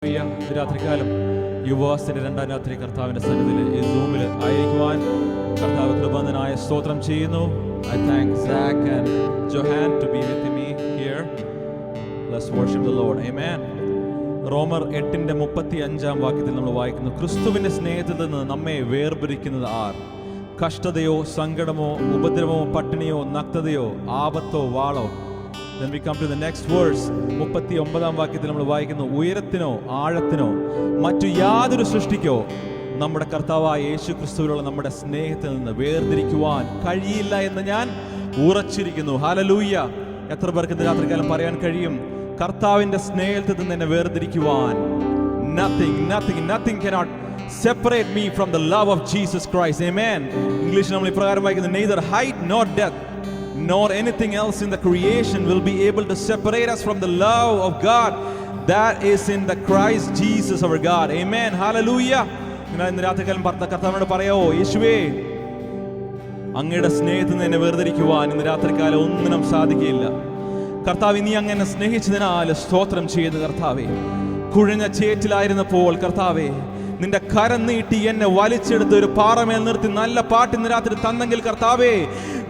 രാത്രികാലം യുവവാസത്തിന്റെ രണ്ടാം രാത്രി കർത്താവിന്റെ സന്നിധിയിൽ ഈ സൂമിൽ ആയിരിക്കുവാൻ കർത്താവ് കൃപാന്തനായ സ്തോത്രം ചെയ്യുന്നു. I thank Zach and Johan to be with me here. Let's worship the Lord. Amen. റോമർ 8:35 വാക്യത്തിൽ നമ്മൾ വായിക്കുന്നു, ക്രിസ്തുവിന്റെ സ്നേഹത്തിൽ നിന്ന് നമ്മെ വേർപിരിക്കുന്നത് R? കഷ്ടതയോ സങ്കടമോ ഉപദ്രവമോ പട്ടിണിയോ നഗ്നതയോ ആപത്തോ വാളോ? Then we come to the next verse. 39 വാക്യത്തിൽ നമ്മൾ വായിക്കുന്നു, ഉയരത്തിനോ ആഴത്തിനോ മറ്റു യാതൊരു സൃഷ്ടിക്കോ നമ്മുടെ കർത്താവായ യേശു ക്രിസ്തുവിലുള്ള നമ്മുടെ സ്നേഹത്തിൽ നിന്ന് വേർതിരിക്കുവാൻ കഴിയില്ല എന്ന് ഞാൻ ഉറച്ചിരിക്കുന്നു. ഹല്ലേലൂയ. എത്ര പേർക്ക് ഇന്ന് രാത്രികാലം പറയാൻ കഴിയും, കർത്താവിന്റെ സ്നേഹത്തിൽ നിന്ന് എന്നെ വേർതിരിക്കുവാൻ nothing cannot separate me from the love of Jesus Christ. Amen. ഇംഗ്ലീഷിൽ നമ്മൾ ഇപ്രകാരം വായിക്കുന്നു, neither height nor depth nor anything else in the creation will be able to separate us from the love of God that is in the Christ Jesus our God. Amen. Hallelujah. ഇന്ന് രാത്രികാലം കർത്താവിനോട് പറയാവോ, യേശുവേ, അങ്ങയുടെ സ്നേഹത്തിൽ നിന്ന് എന്നെ വേർതിരിക്കുവാൻ ഇന്ന് രാത്രികാലം ഒന്നിനും സാധിക്കില്ല. കർത്താവ്, നീ അങ്ങനെ സ്നേഹിച്ചതിനാൽ സ്തോത്രം ചെയ്യുന്നു. കർത്താവേ, കുഴഞ്ഞ ചേറ്റിലായിരുന്നപ്പോൾ കർത്താവേ, നിന്റെ കരം നീട്ടി എന്നെ വലിച്ചെടുത്ത് ഒരു പാറമേൽ നിർത്തി നല്ല പാട്ട് ഇന്ന് രാത്രി തന്നെങ്കിൽ കർത്താവേ,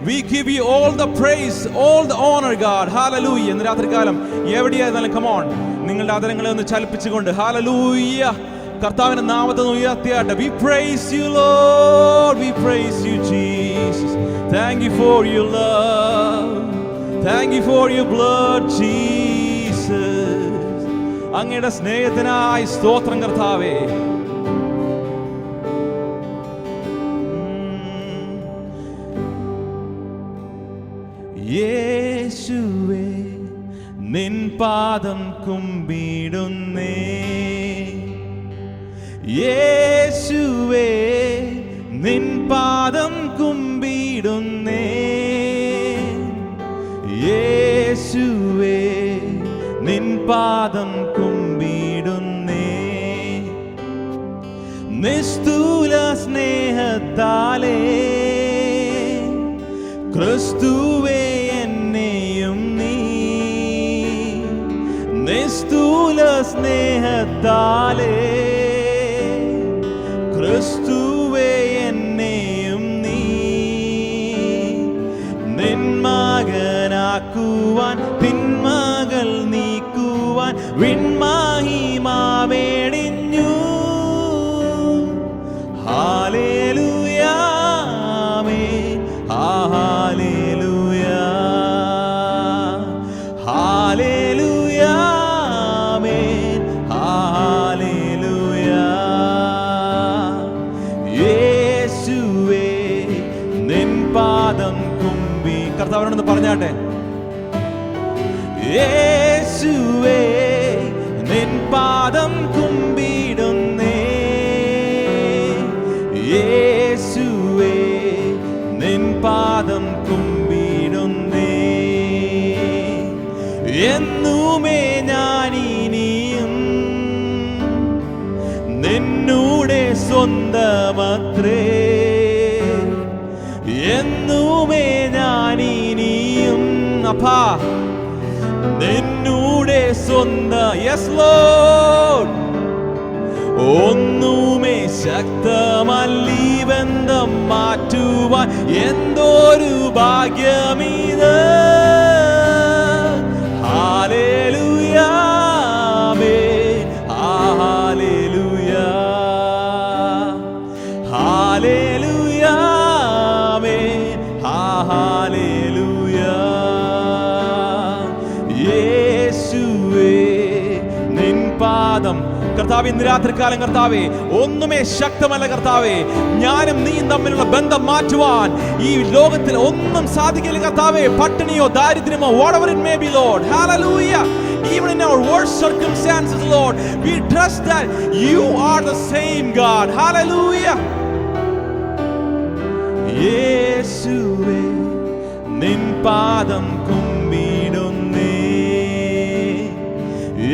we give you all the praise, all the honor, God. Hallelujah. ഇന്ന് രാത്രികാലം എവിടെയായിരുന്നാലും come on, നിങ്ങളുടെ ആദരങ്ങളെ ഒന്ന് ചലിപ്പിച്ചുകൊണ്ട് hallelujah കർത്താവിന്റെ നാമത്തെ ഉയർത്തിയാട്ടെ. We praise you, Lord. We praise you, Jesus. Thank you for your love. Thank you for your blood, Jesus. അങ്ങയുടെ സ്നേഹത്തിനായി സ്തോത്രം കർത്താവേ. യേശുവേ, നിൻ പാദം കുമ്പിടുന്നേ. യേശുവേ, നിൻ പാദം കുമ്പിടുന്നേ. യേശുവേ, നിൻ പാദം കുമ്പിടുന്നേ. നിസ്തുല സ്നേഹത്താലേ ക്രിസ്തുവേ എന്നെയും നീ, നിസ്തുല സ്നേഹത്താലേ ക്രിസ്തുവേ എന്നെയും നീ, നിൻ മകനാക്കുവാൻ തിന്മകൾ നീക്കുവാൻ വിൺമഹിമാവേണിഞ്ഞു. ഹല്ലേലൂയ, ആമേൻ. ഹല്ലേലൂയ, ഹല്ലേലൂയ, ആമേൻ. ഹല്ലേലൂയ. യേശുവേ, നിൻ പാദം കുമ്പി കർത്താവിനോട് പറഞ്ഞാട്ടെ, യേശുവേ, നിൻ പാദം കുമ്പിടുന്നേ. യേശുവേ, നിൻ പാദം കുമ്പിടുന്നേ. എന്നുമേ ഞാനിനിയും നിന്നൂടെ സ്വന്തമത്രേ. എന്നുമേ ഞാനിനിയും അപ്പാ നിന്നൂടെ സ്വന്ത. Yes Lord. ഒന്നുമേ ശക്തമല്ലീ ബന്ധം മാറ്റുവാൻ എന്തൊരു ഭാഗ്യമിത്. ഹല്ലേലൂയ, ആമേൻ. ഹല്ലേലൂയ, ഹല്ലേലൂയ, ആമേൻ. ഹല്ലേലൂയ. യേശുവേ, നിൻ പാദം കർത്താവേ, ഇന്ന് രാത്രികാലം കർത്താവേ, ഒന്നുമേ ശക്തമല്ല കർത്താവേ. ഞാനും നീയും തമ്മിലുള്ള ബന്ധം മാറ്റുവാൻ ഈ ലോകത്തിൽ ഒന്നും സാധിക്കില്ല കർത്താവേ. പട്ടിണിയോ ദാരിദ്ര്യമോ, whatever it may be, Lord. Hallelujah. Even in our worst circumstances, Lord, we trust that you are the same God. Hallelujah. യേശുവേ, നിൻ പാദം കുമ്പിടുന്നേ.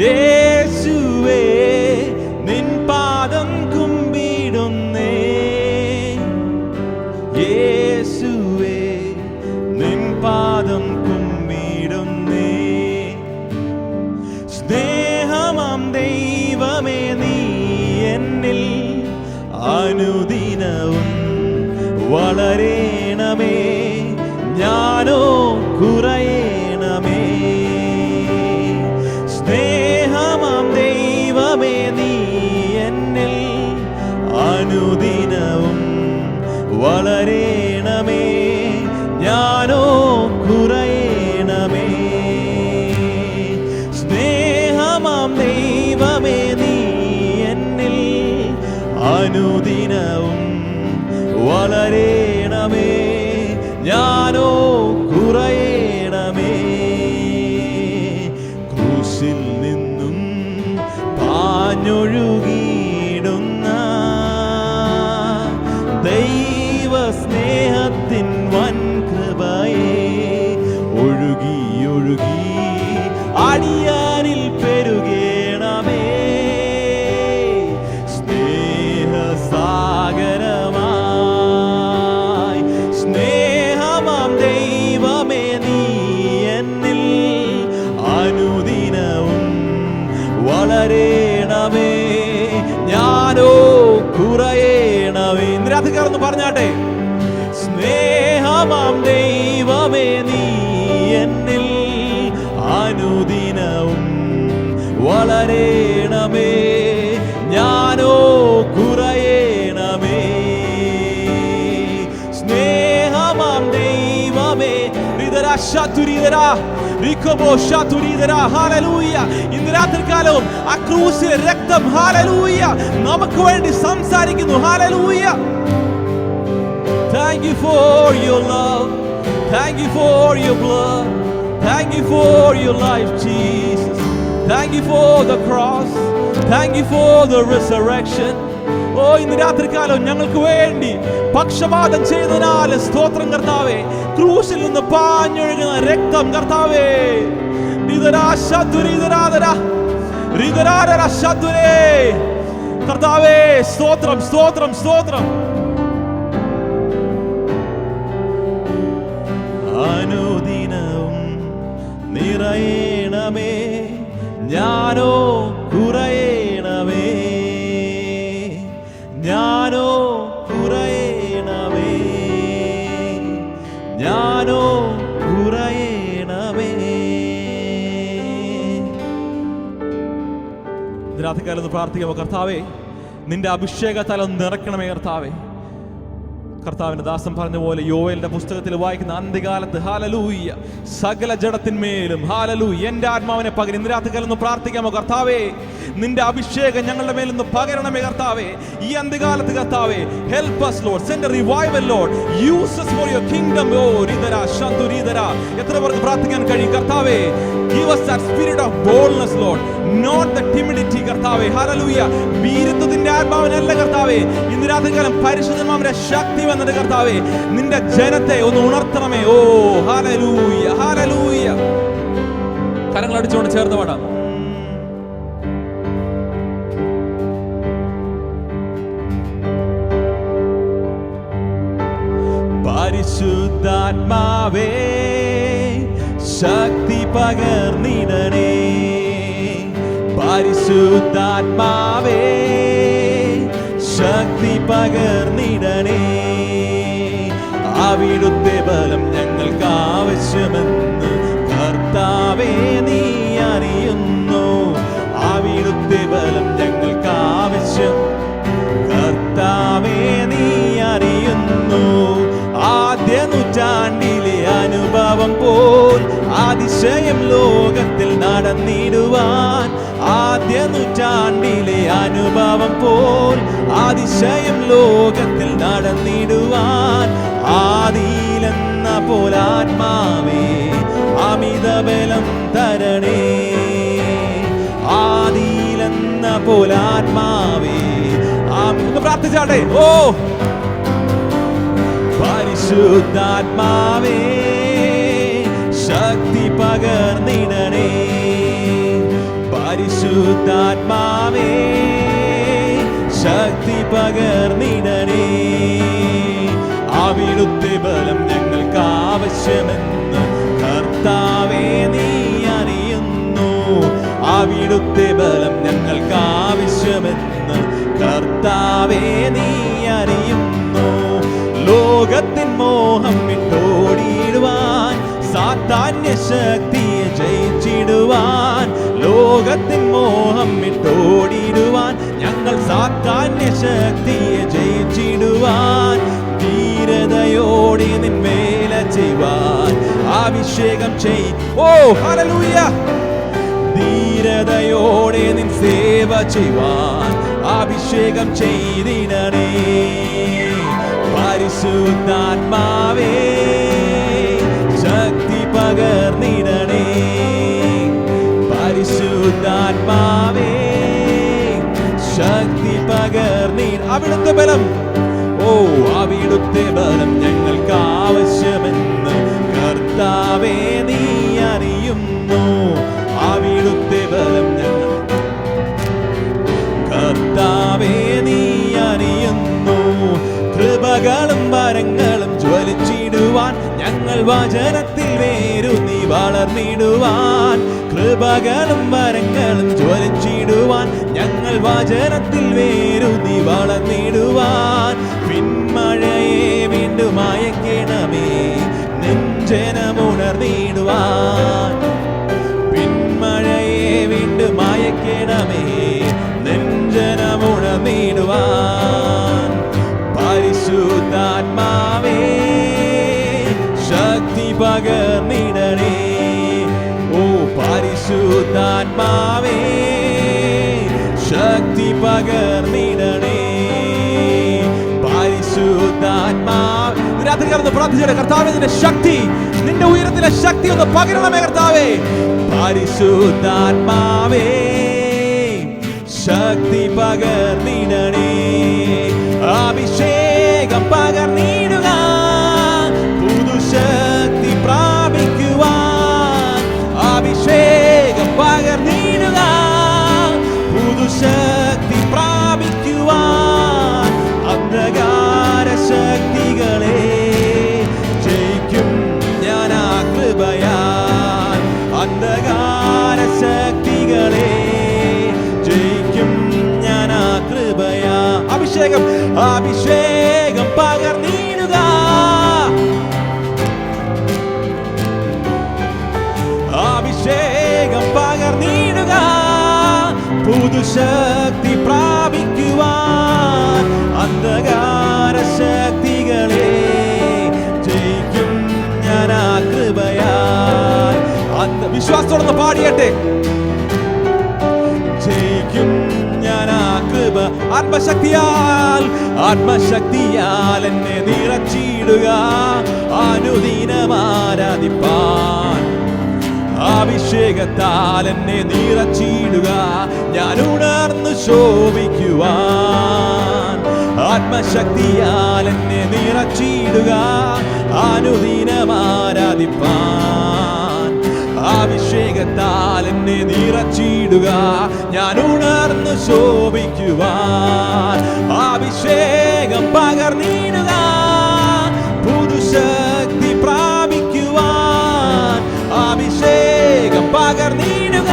യേശുവേ, നിൻ പാദം കുമ്പിടുന്നേ. യേശുവേ, നിൻ പാദം കുമ്പിടുന്നേ. സ്നേഹമാം ദൈവമേ, എന്നിൽ അനുദിനവും വളരേണമേ, ഞാനോ കുറയണമേ. സ്നേഹമാം ദൈവമേ നീ എന്നിൽ അനുദിനവും വളരേണമേ, ഞാനോ കുറയണമേ. സ്നേഹമാം ദൈവമേ നീ എന്നിൽ അനുദിനവും വളരേണമേ, ഞാനോ കുറയണമേ. ക്രൂശിൽ നിന്നും പാഞ്ഞൊഴുകിയിടുന്ന ദൈവ സ്നേഹത്തിൻ വൻ കൃപയെ ഒഴുകി ഒഴുകി അടിയാനിൽ പെരുകേണമേ. സ്നേഹസാഗരമായി സ്നേഹമാം ദൈവമേ നീ എന്നിൽ അനുദിനവും വളരേണമേ, ഞാനോ കുറയണമേ. ഇന്ന് രാത്രിക്കാരൊന്ന് പറഞ്ഞാട്ടെ, സ്നേഹമാം ദൈവമേ നീ എന്നിൽ അനുദിനവും വളരേണമേ, ഞാനോ കുറയണമേ. സ്നേഹമാം ദൈവമേ ഇന്ന് രാത്രികാലവും ആ ക്രൂസിലെ രക്തം ഹല്ലേലൂയ നമുക്ക് വേണ്ടി സംസാരിക്കുന്നു. Hallelujah. Thank you for your love. Thank you for your blood. Thank you for your life, Jesus. Thank you for the cross. Thank you for the resurrection. ഓ ഇന്ന് രാത്രികാലം ഞങ്ങൾക്ക് വേണ്ടി പക്ഷപാതം ചെയ്തതിനാൽ സ്തോത്രം കർത്താവേ. ക്രൂശിൽ നിന്ന് പാഞ്ഞൊഴുകുന്ന രക്തം കർത്താവേ. കർത്താവേ സ്തോത്രം സ്തോത്രം സ്തോത്രം. അനുദിനവും നിറയണമേ, ഞാനോ കുറയണമേ, ഞാനോ കുറയണമേ, ഞാനോ കുറയണമേ. രാത്രികാലത്ത് പ്രാർത്ഥിക്കുമ്പോൾ കർത്താവേ നിന്റെ അഭിഷേകത്താൽ നിറയ്ക്കണമേ കർത്താവേ. കർത്താവിന്റെ ദാസൻ പറഞ്ഞ പോലെ യോവേലിന്റെ പുസ്തകത്തിൽ വായിക്കുന്ന അന്ത്യകാലത്ത് ഹല്ലേലൂയ സകല ജഡത്തിന്മേലും ഹല്ലേലൂയ എന്റെ ആത്മാവിനെ പകരും. ഇന്ന് രാത്രികാലം ഒന്ന് പ്രാർത്ഥിക്കാമോ കർത്താവേ നിന്റെ അഭിഷേകം ഞങ്ങളുടെ മേലൊന്ന് പകരണമേ കർത്താവേ. ഈ അന്ത്യകാലത്ത് കർത്താവേ help us Lord, send a revival Lord, use us for your kingdom. എത്ര പേർക്ക് പ്രാർത്ഥിക്കാൻ കഴിയും കർത്താവേ? Give us that spirit of boldness Lord, not the timidity കർത്താവേ. ഹല്ലേലൂയ. വീരത്വത്തിന്റെ ആത്മാവിനല്ല കർത്താവേ. ഇന്ന് രാത്രികാലം പരിശുദ്ധാത്മാവിന്റെ ശക്തി വന്നിട്ട് കർത്താവേ നിന്റെ ജനത്തെ ഒന്ന് ഉണർത്തണമേ. ഓ ഹല്ലേലൂയ ഹല്ലേലൂയ. കരങ്ങൾ അടിച്ചുകൊണ്ട് ചേർന്ന് പാടാം. പരിശുദ്ധാത്മാവേ ശക്തി പകർന്നിടണേ. പരിശുദ്ധാത്മാവേ ശക്തി പകർന്നിടണേ. അവിടുത്തെ ബലം ഞങ്ങൾക്ക് ആവശ്യമെന്ന് കർത്താവേ നീ അറിയുന്നു. അവിടുത്തെ ബലം ഞങ്ങൾക്ക് ആവശ്യം കർത്താവേ നീ അറിയുന്നു. ആദ്യ നൂറ്റാണ്ടിലെ അനുഭവം പോൽ അതിശയം ലോകത്തിൽ നടന്നിടുവാൻ. ആദ്യ നൂറ്റാണ്ടിലെ അനുഭവം പോൽ അതിശയം ലോകത്തിൽ നടന്നിടുവാൻ. ആദിയിലെന്ന പോലാത്മാവേ അമിതബലം തരണേ. ആദിയിലെന്ന പോലാത്മാവേ പ്രാർത്ഥിച്ചാട്ടെ. ഓ പരിശുദ്ധാത്മാവേ ശക്തി പകർന്നിടണേ. പരിശുദ്ധാത്മാവേ ശക്തി പകർന്നിടണേ. അവിടുത്തെ ബലം ഞങ്ങൾക്ക് ആവശ്യമെന്ന് കർത്താവേ നീ അറിയുന്നു. അവിടുത്തെ ബലം ഞങ്ങൾക്ക് ആവശ്യമെന്ന് കർത്താവേ നീ അറിയുന്നു. ലോകത്തിൻ മോഹം വിട്ടോടിയിടുവാൻ, സാത്താന്യ ശക്തിയെ ജയിച്ചിടുവാൻ. ലോകത്തിൻ മോഹം വിട്ടോടിയിടുവാൻ, ഞങ്ങൾ സാത്താന്യ ശക്തിയെ ജയിച്ചിടുവാൻ. ധീരതയോടെ നിൻ വേല ചെയ്യുവാൻ അഭിഷേകം ചെയ്. ഓ ഹല്ലേലൂയ. ധീരതയോടെ നിൻ സേവ ചെയ്യുവാൻ അഭിഷേകം ചെയ്തിടണേ. പരിശുദ്ധാത്മാവേ ശക്തി പകർന്നിടണേ. പരിശുദ്ധാത്മാവേ ശക്തി പകർന്നിട. അവിടുത്തെ ബലം, ഓ അവിടുത്തെ ബലം ഞങ്ങൾക്ക് ആവശ്യമെന്ന് കർത്താവേ നീ അറിയുന്നു. അവിടുത്തെ ബലം ഞങ്ങൾ കർത്താവേ നീ അറിയുന്നു. കൃപകളും വരങ്ങളും ജ്വലിച്ചിടുവാൻ, ഞങ്ങൾ വചനത്തിൽ വേരുന്നി വളർന്നിടുവാൻ. കൃപകളും വരങ്ങളും ജ്വലിച്ചിടുവാൻ, ഞങ്ങൾ വചനത്തിൽ വേരുന്നി വളർന്നിടുവാൻ. പിന്മഴയെ വീണ്ടും അയക്കണമേ നെഞ്ചനമുണർന്നിടുവാൻ. പിന്മഴയെ വീണ്ടും അയക്കണമേ നെഞ്ചനമുണർന്നിടുവാൻ. പരിശുദ്ധാത്മാവേ ശക്തി പകർന്നിടണേ. ഓ പരിശുദ്ധാത്മാവേ ശക്തി പകർന്നിടണേ. പരിശുദ്ധാത്മാവ് രാത്രി കടന്ന് പ്രാർത്ഥിച്ചേ. കർത്താവേ നിന്റെ ശക്തി, നിന്റെ ഉയരത്തിലെ ശക്തി ഒന്ന് പകരണമേ കർത്താവേ. പരിശുദ്ധാത്മാവേ ശക്തി പകർന്നിടണേ. അഭിഷേകം പകർന്നിടുക, പുതുശക്തി പ്രാപിക്കുവാൻ. അഭിഷേകം പകർന്നിടുക, പുതുശക്തി പ്രാപിക്കുവാൻ. അന്ധകാര ശക്തികളെ ജയിക്കും ഞാൻ ആ കൃപയാൽ. അന്ധകാര ശക്തികളെ ജയിക്കും ഞാൻ ആ കൃപയാ. അഭിഷേകം അഭിഷേകം പകർന്നിടുക, അഭിഷേകം പകർന്നിടുക, പുതുശക്തി പ്രാപിക്കുവാൻ. അന്ധകാര ശക്തികളെ ജയിക്കും ഞാൻ ആ കൃപയാൽ. വിശ്വാസത്തോടൊന്ന് പാടിയട്ടെ. ജയിക്കും ഞാൻ ആ കൃപ. ആത്മശക്തിയാൽ, ആത്മശക്തിയാൽ എന്നെ നിറച്ചിടുക, അനുദിനം ആരാധിപ്പാൻ. അഭിഷേകത്താൽ എന്നെ നിറച്ചിടുക, ഞാൻ ഉണർന്നു ശോഭിക്കുവാൻ. ആത്മശക്തിയാൽ എന്നെ നിറച്ചിടുക, അനുദിനം ആരാധിപ്പാൻ. അഭിഷേകത്താൽ എന്നെ നിറച്ചിടുക, ഞാൻ ഉണർന്നു ശോഭിക്കുവാൻ. അഭിഷേകം പകർന്നിടുക, പുതുശക്തി പ്രാപിക്കുവാൻ. അഭിഷേകം പകർന്നിടുക,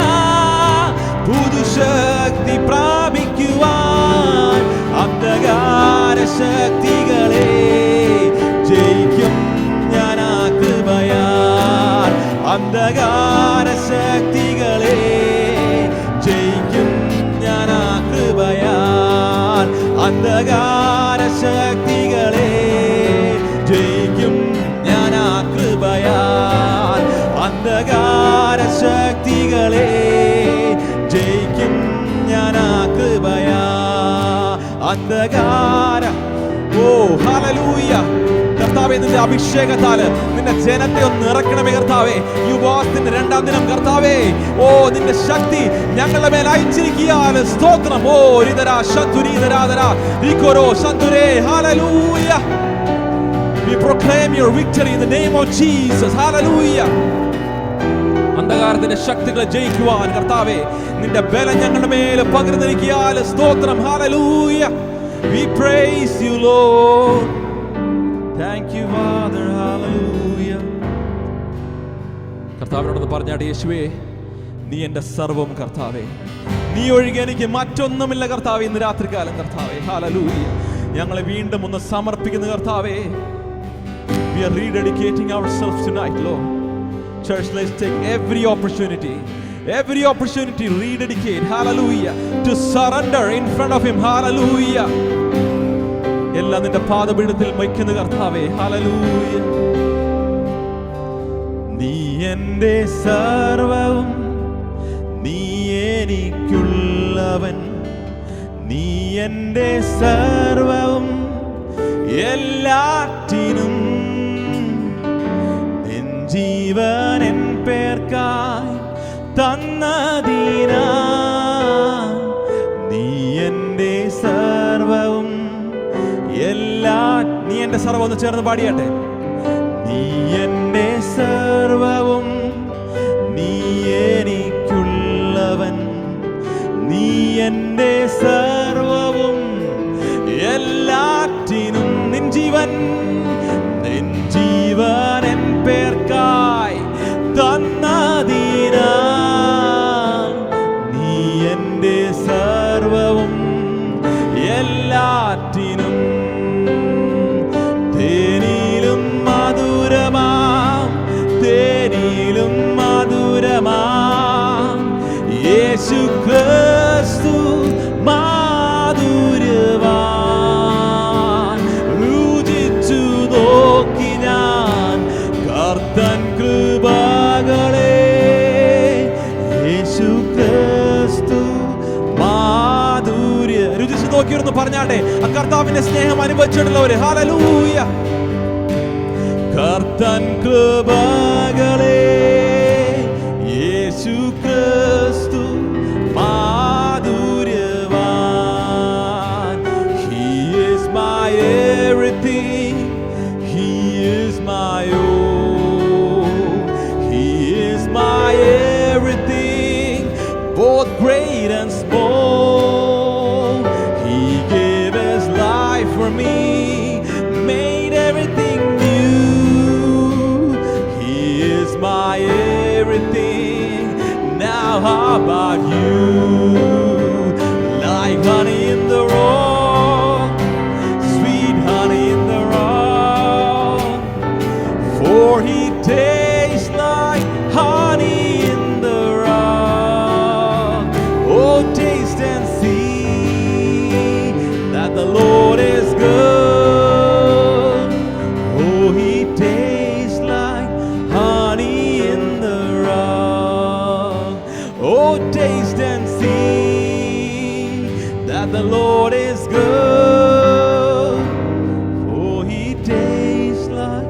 പുതുശക്തി പ്രാപിക്കുവാൻ. അന്ധകാര ശക്തികളെ ജയിക്കും ഞാൻ ആ കൃപയാൽ. അന്ധകാര ശക്തികളെ ജയിക്കും ഞാൻ ആ കൃപയാൽ. അന്ധകാര ശക്തികളെ ജയിക്കും ഞാൻ ആ കൃപയാൽ. അന്ധകാര ശക്തികളെ ജയിക്കും ഞാൻ ആ കൃപയാൽ. അന്ധകാര. ഓ ഹല്ലേലൂയ. കർത്താവേ നിന്റെ അഭിഷേകത്താല് നിന്റെ ജനത്തെ ഒന്ന് നിറയ്ക്കണമേ കർത്താവേ. യുവാത്തിന്റെ 2-ാം ദിനം കർത്താവേ, ഓ നിന്റെ ശക്തി ഞങ്ങളുടെ മേൽ അയച്ചിരിക്കുകയാണ്. സ്തോത്രം. ഓ രിതരാ ശതുരീതരാധരാ റികോരോ സന്തുരേ. Hallelujah. We proclaim your victory in the name of Jesus. Hallelujah. അന്ധകാരത്തിന്റെ ശക്തികളെ ജയിക്കുവാൻ കർത്താവേ നിന്റെ ബലം ഞങ്ങളുടെ മേൽ പകർന്നിരിക്കുകയാൽ സ്തോത്രം. Hallelujah. We praise you Lord. Thank you Father. Hallelujah. കർത്താവിനോട് പറഞ്ഞാട്ടെ, യേശുവേ നീ എൻ്റെ സർവ്വം കർത്താവേ. നീ ഒഴികെ എനിക്ക് മറ്റൊന്നുമില്ല കർത്താവേ. ഇന്ന് രാത്രികാലം കർത്താവേ, ഹല്ലേലൂയ, ഞങ്ങളെ വീണ്ടും ഒന്ന് സമർപ്പിക്കുന്ന കർത്താവേ. We are rededicating ourselves tonight, Lord. Church, let's take every opportunity, rededicate, hallelujah, to surrender in front of Him, hallelujah. എല്ലാം നിന്റെ പാദപീഠത്തിൽ വയ്ക്കുന്ന കർത്താവേ, ഹല്ലേലൂയ. നീ എൻ്റെ സർവ്വവും, നീ എനിക്കുള്ളവൻ, നീ എൻ്റെ സർവ്വവും എല്ലാറ്റിനും, നിൻ ജീവൻ എൻ പേർക്കായി തന്നതിനാ, നീ എൻ്റെ സർവ്വവും നീ എൻ്റെ സർവ്വം ഒന്ന് ചേർന്ന് പാടിയാട്ടെ. നീ എൻ്റെ സർവ്വവും, നീ എനിക്കുള്ളവൻ, നീ എൻ്റെ സർവ്വവും എല്ലാറ്റിനും, നിൻ ജീവൻ എൻ പേർക്കായി തന്നതിനാ, നീ എൻ്റെ സർവ്വവും എല്ലാറ്റിനും. തേനിലും മധുരമാം യേശു ക്രിസ്തു മാധുര്യവാൻ, രുചിച്ചു നോക്കി ഞാൻ കർത്തൻ കൃപകളെ. യേശു ക്രിസ്തു രുചിച്ചു നോക്കിയിരുന്നു പറഞ്ഞാട്ടെ. ആ കർത്താവിന്റെ സ്നേഹം അനുഭവിച്ചിട്ടുള്ളവര്, ഹല്ലേലൂയ. കർത്തൻ കൃപകളെ, യേശു ക്രിസ്തു മാധുര്യവാൻ. He is my everything, He is my all, He is my everything, both great and small. He gave His life for me, made everything new. He is my everything. Now how about you? Like honey in the rock, sweet honey in the rock, for He tastes like honey in the rock. Oh, taste and see that the Lord is good. Oh, He tastes like honey in the rock. Oh, taste and see that the Lord is good. Oh, He tastes like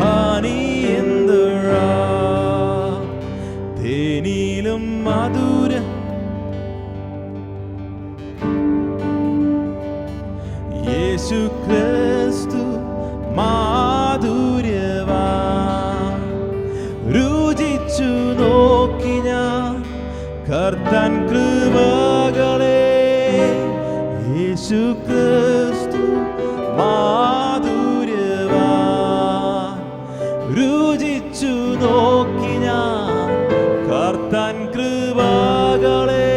honey in the rock. തേനിലും മധുരം യേശു ക്രിസ്തു മാധുര്യവാൻ, രുചിച്ചു നോക്കി ഞാൻ കർത്തൻ കൃപകളെ. യേശു ക്രിസ്തു മാധുര്യവാൻ, രുചിച്ചു നോക്കി ഞാൻ കർത്തൻ കൃപകളെ.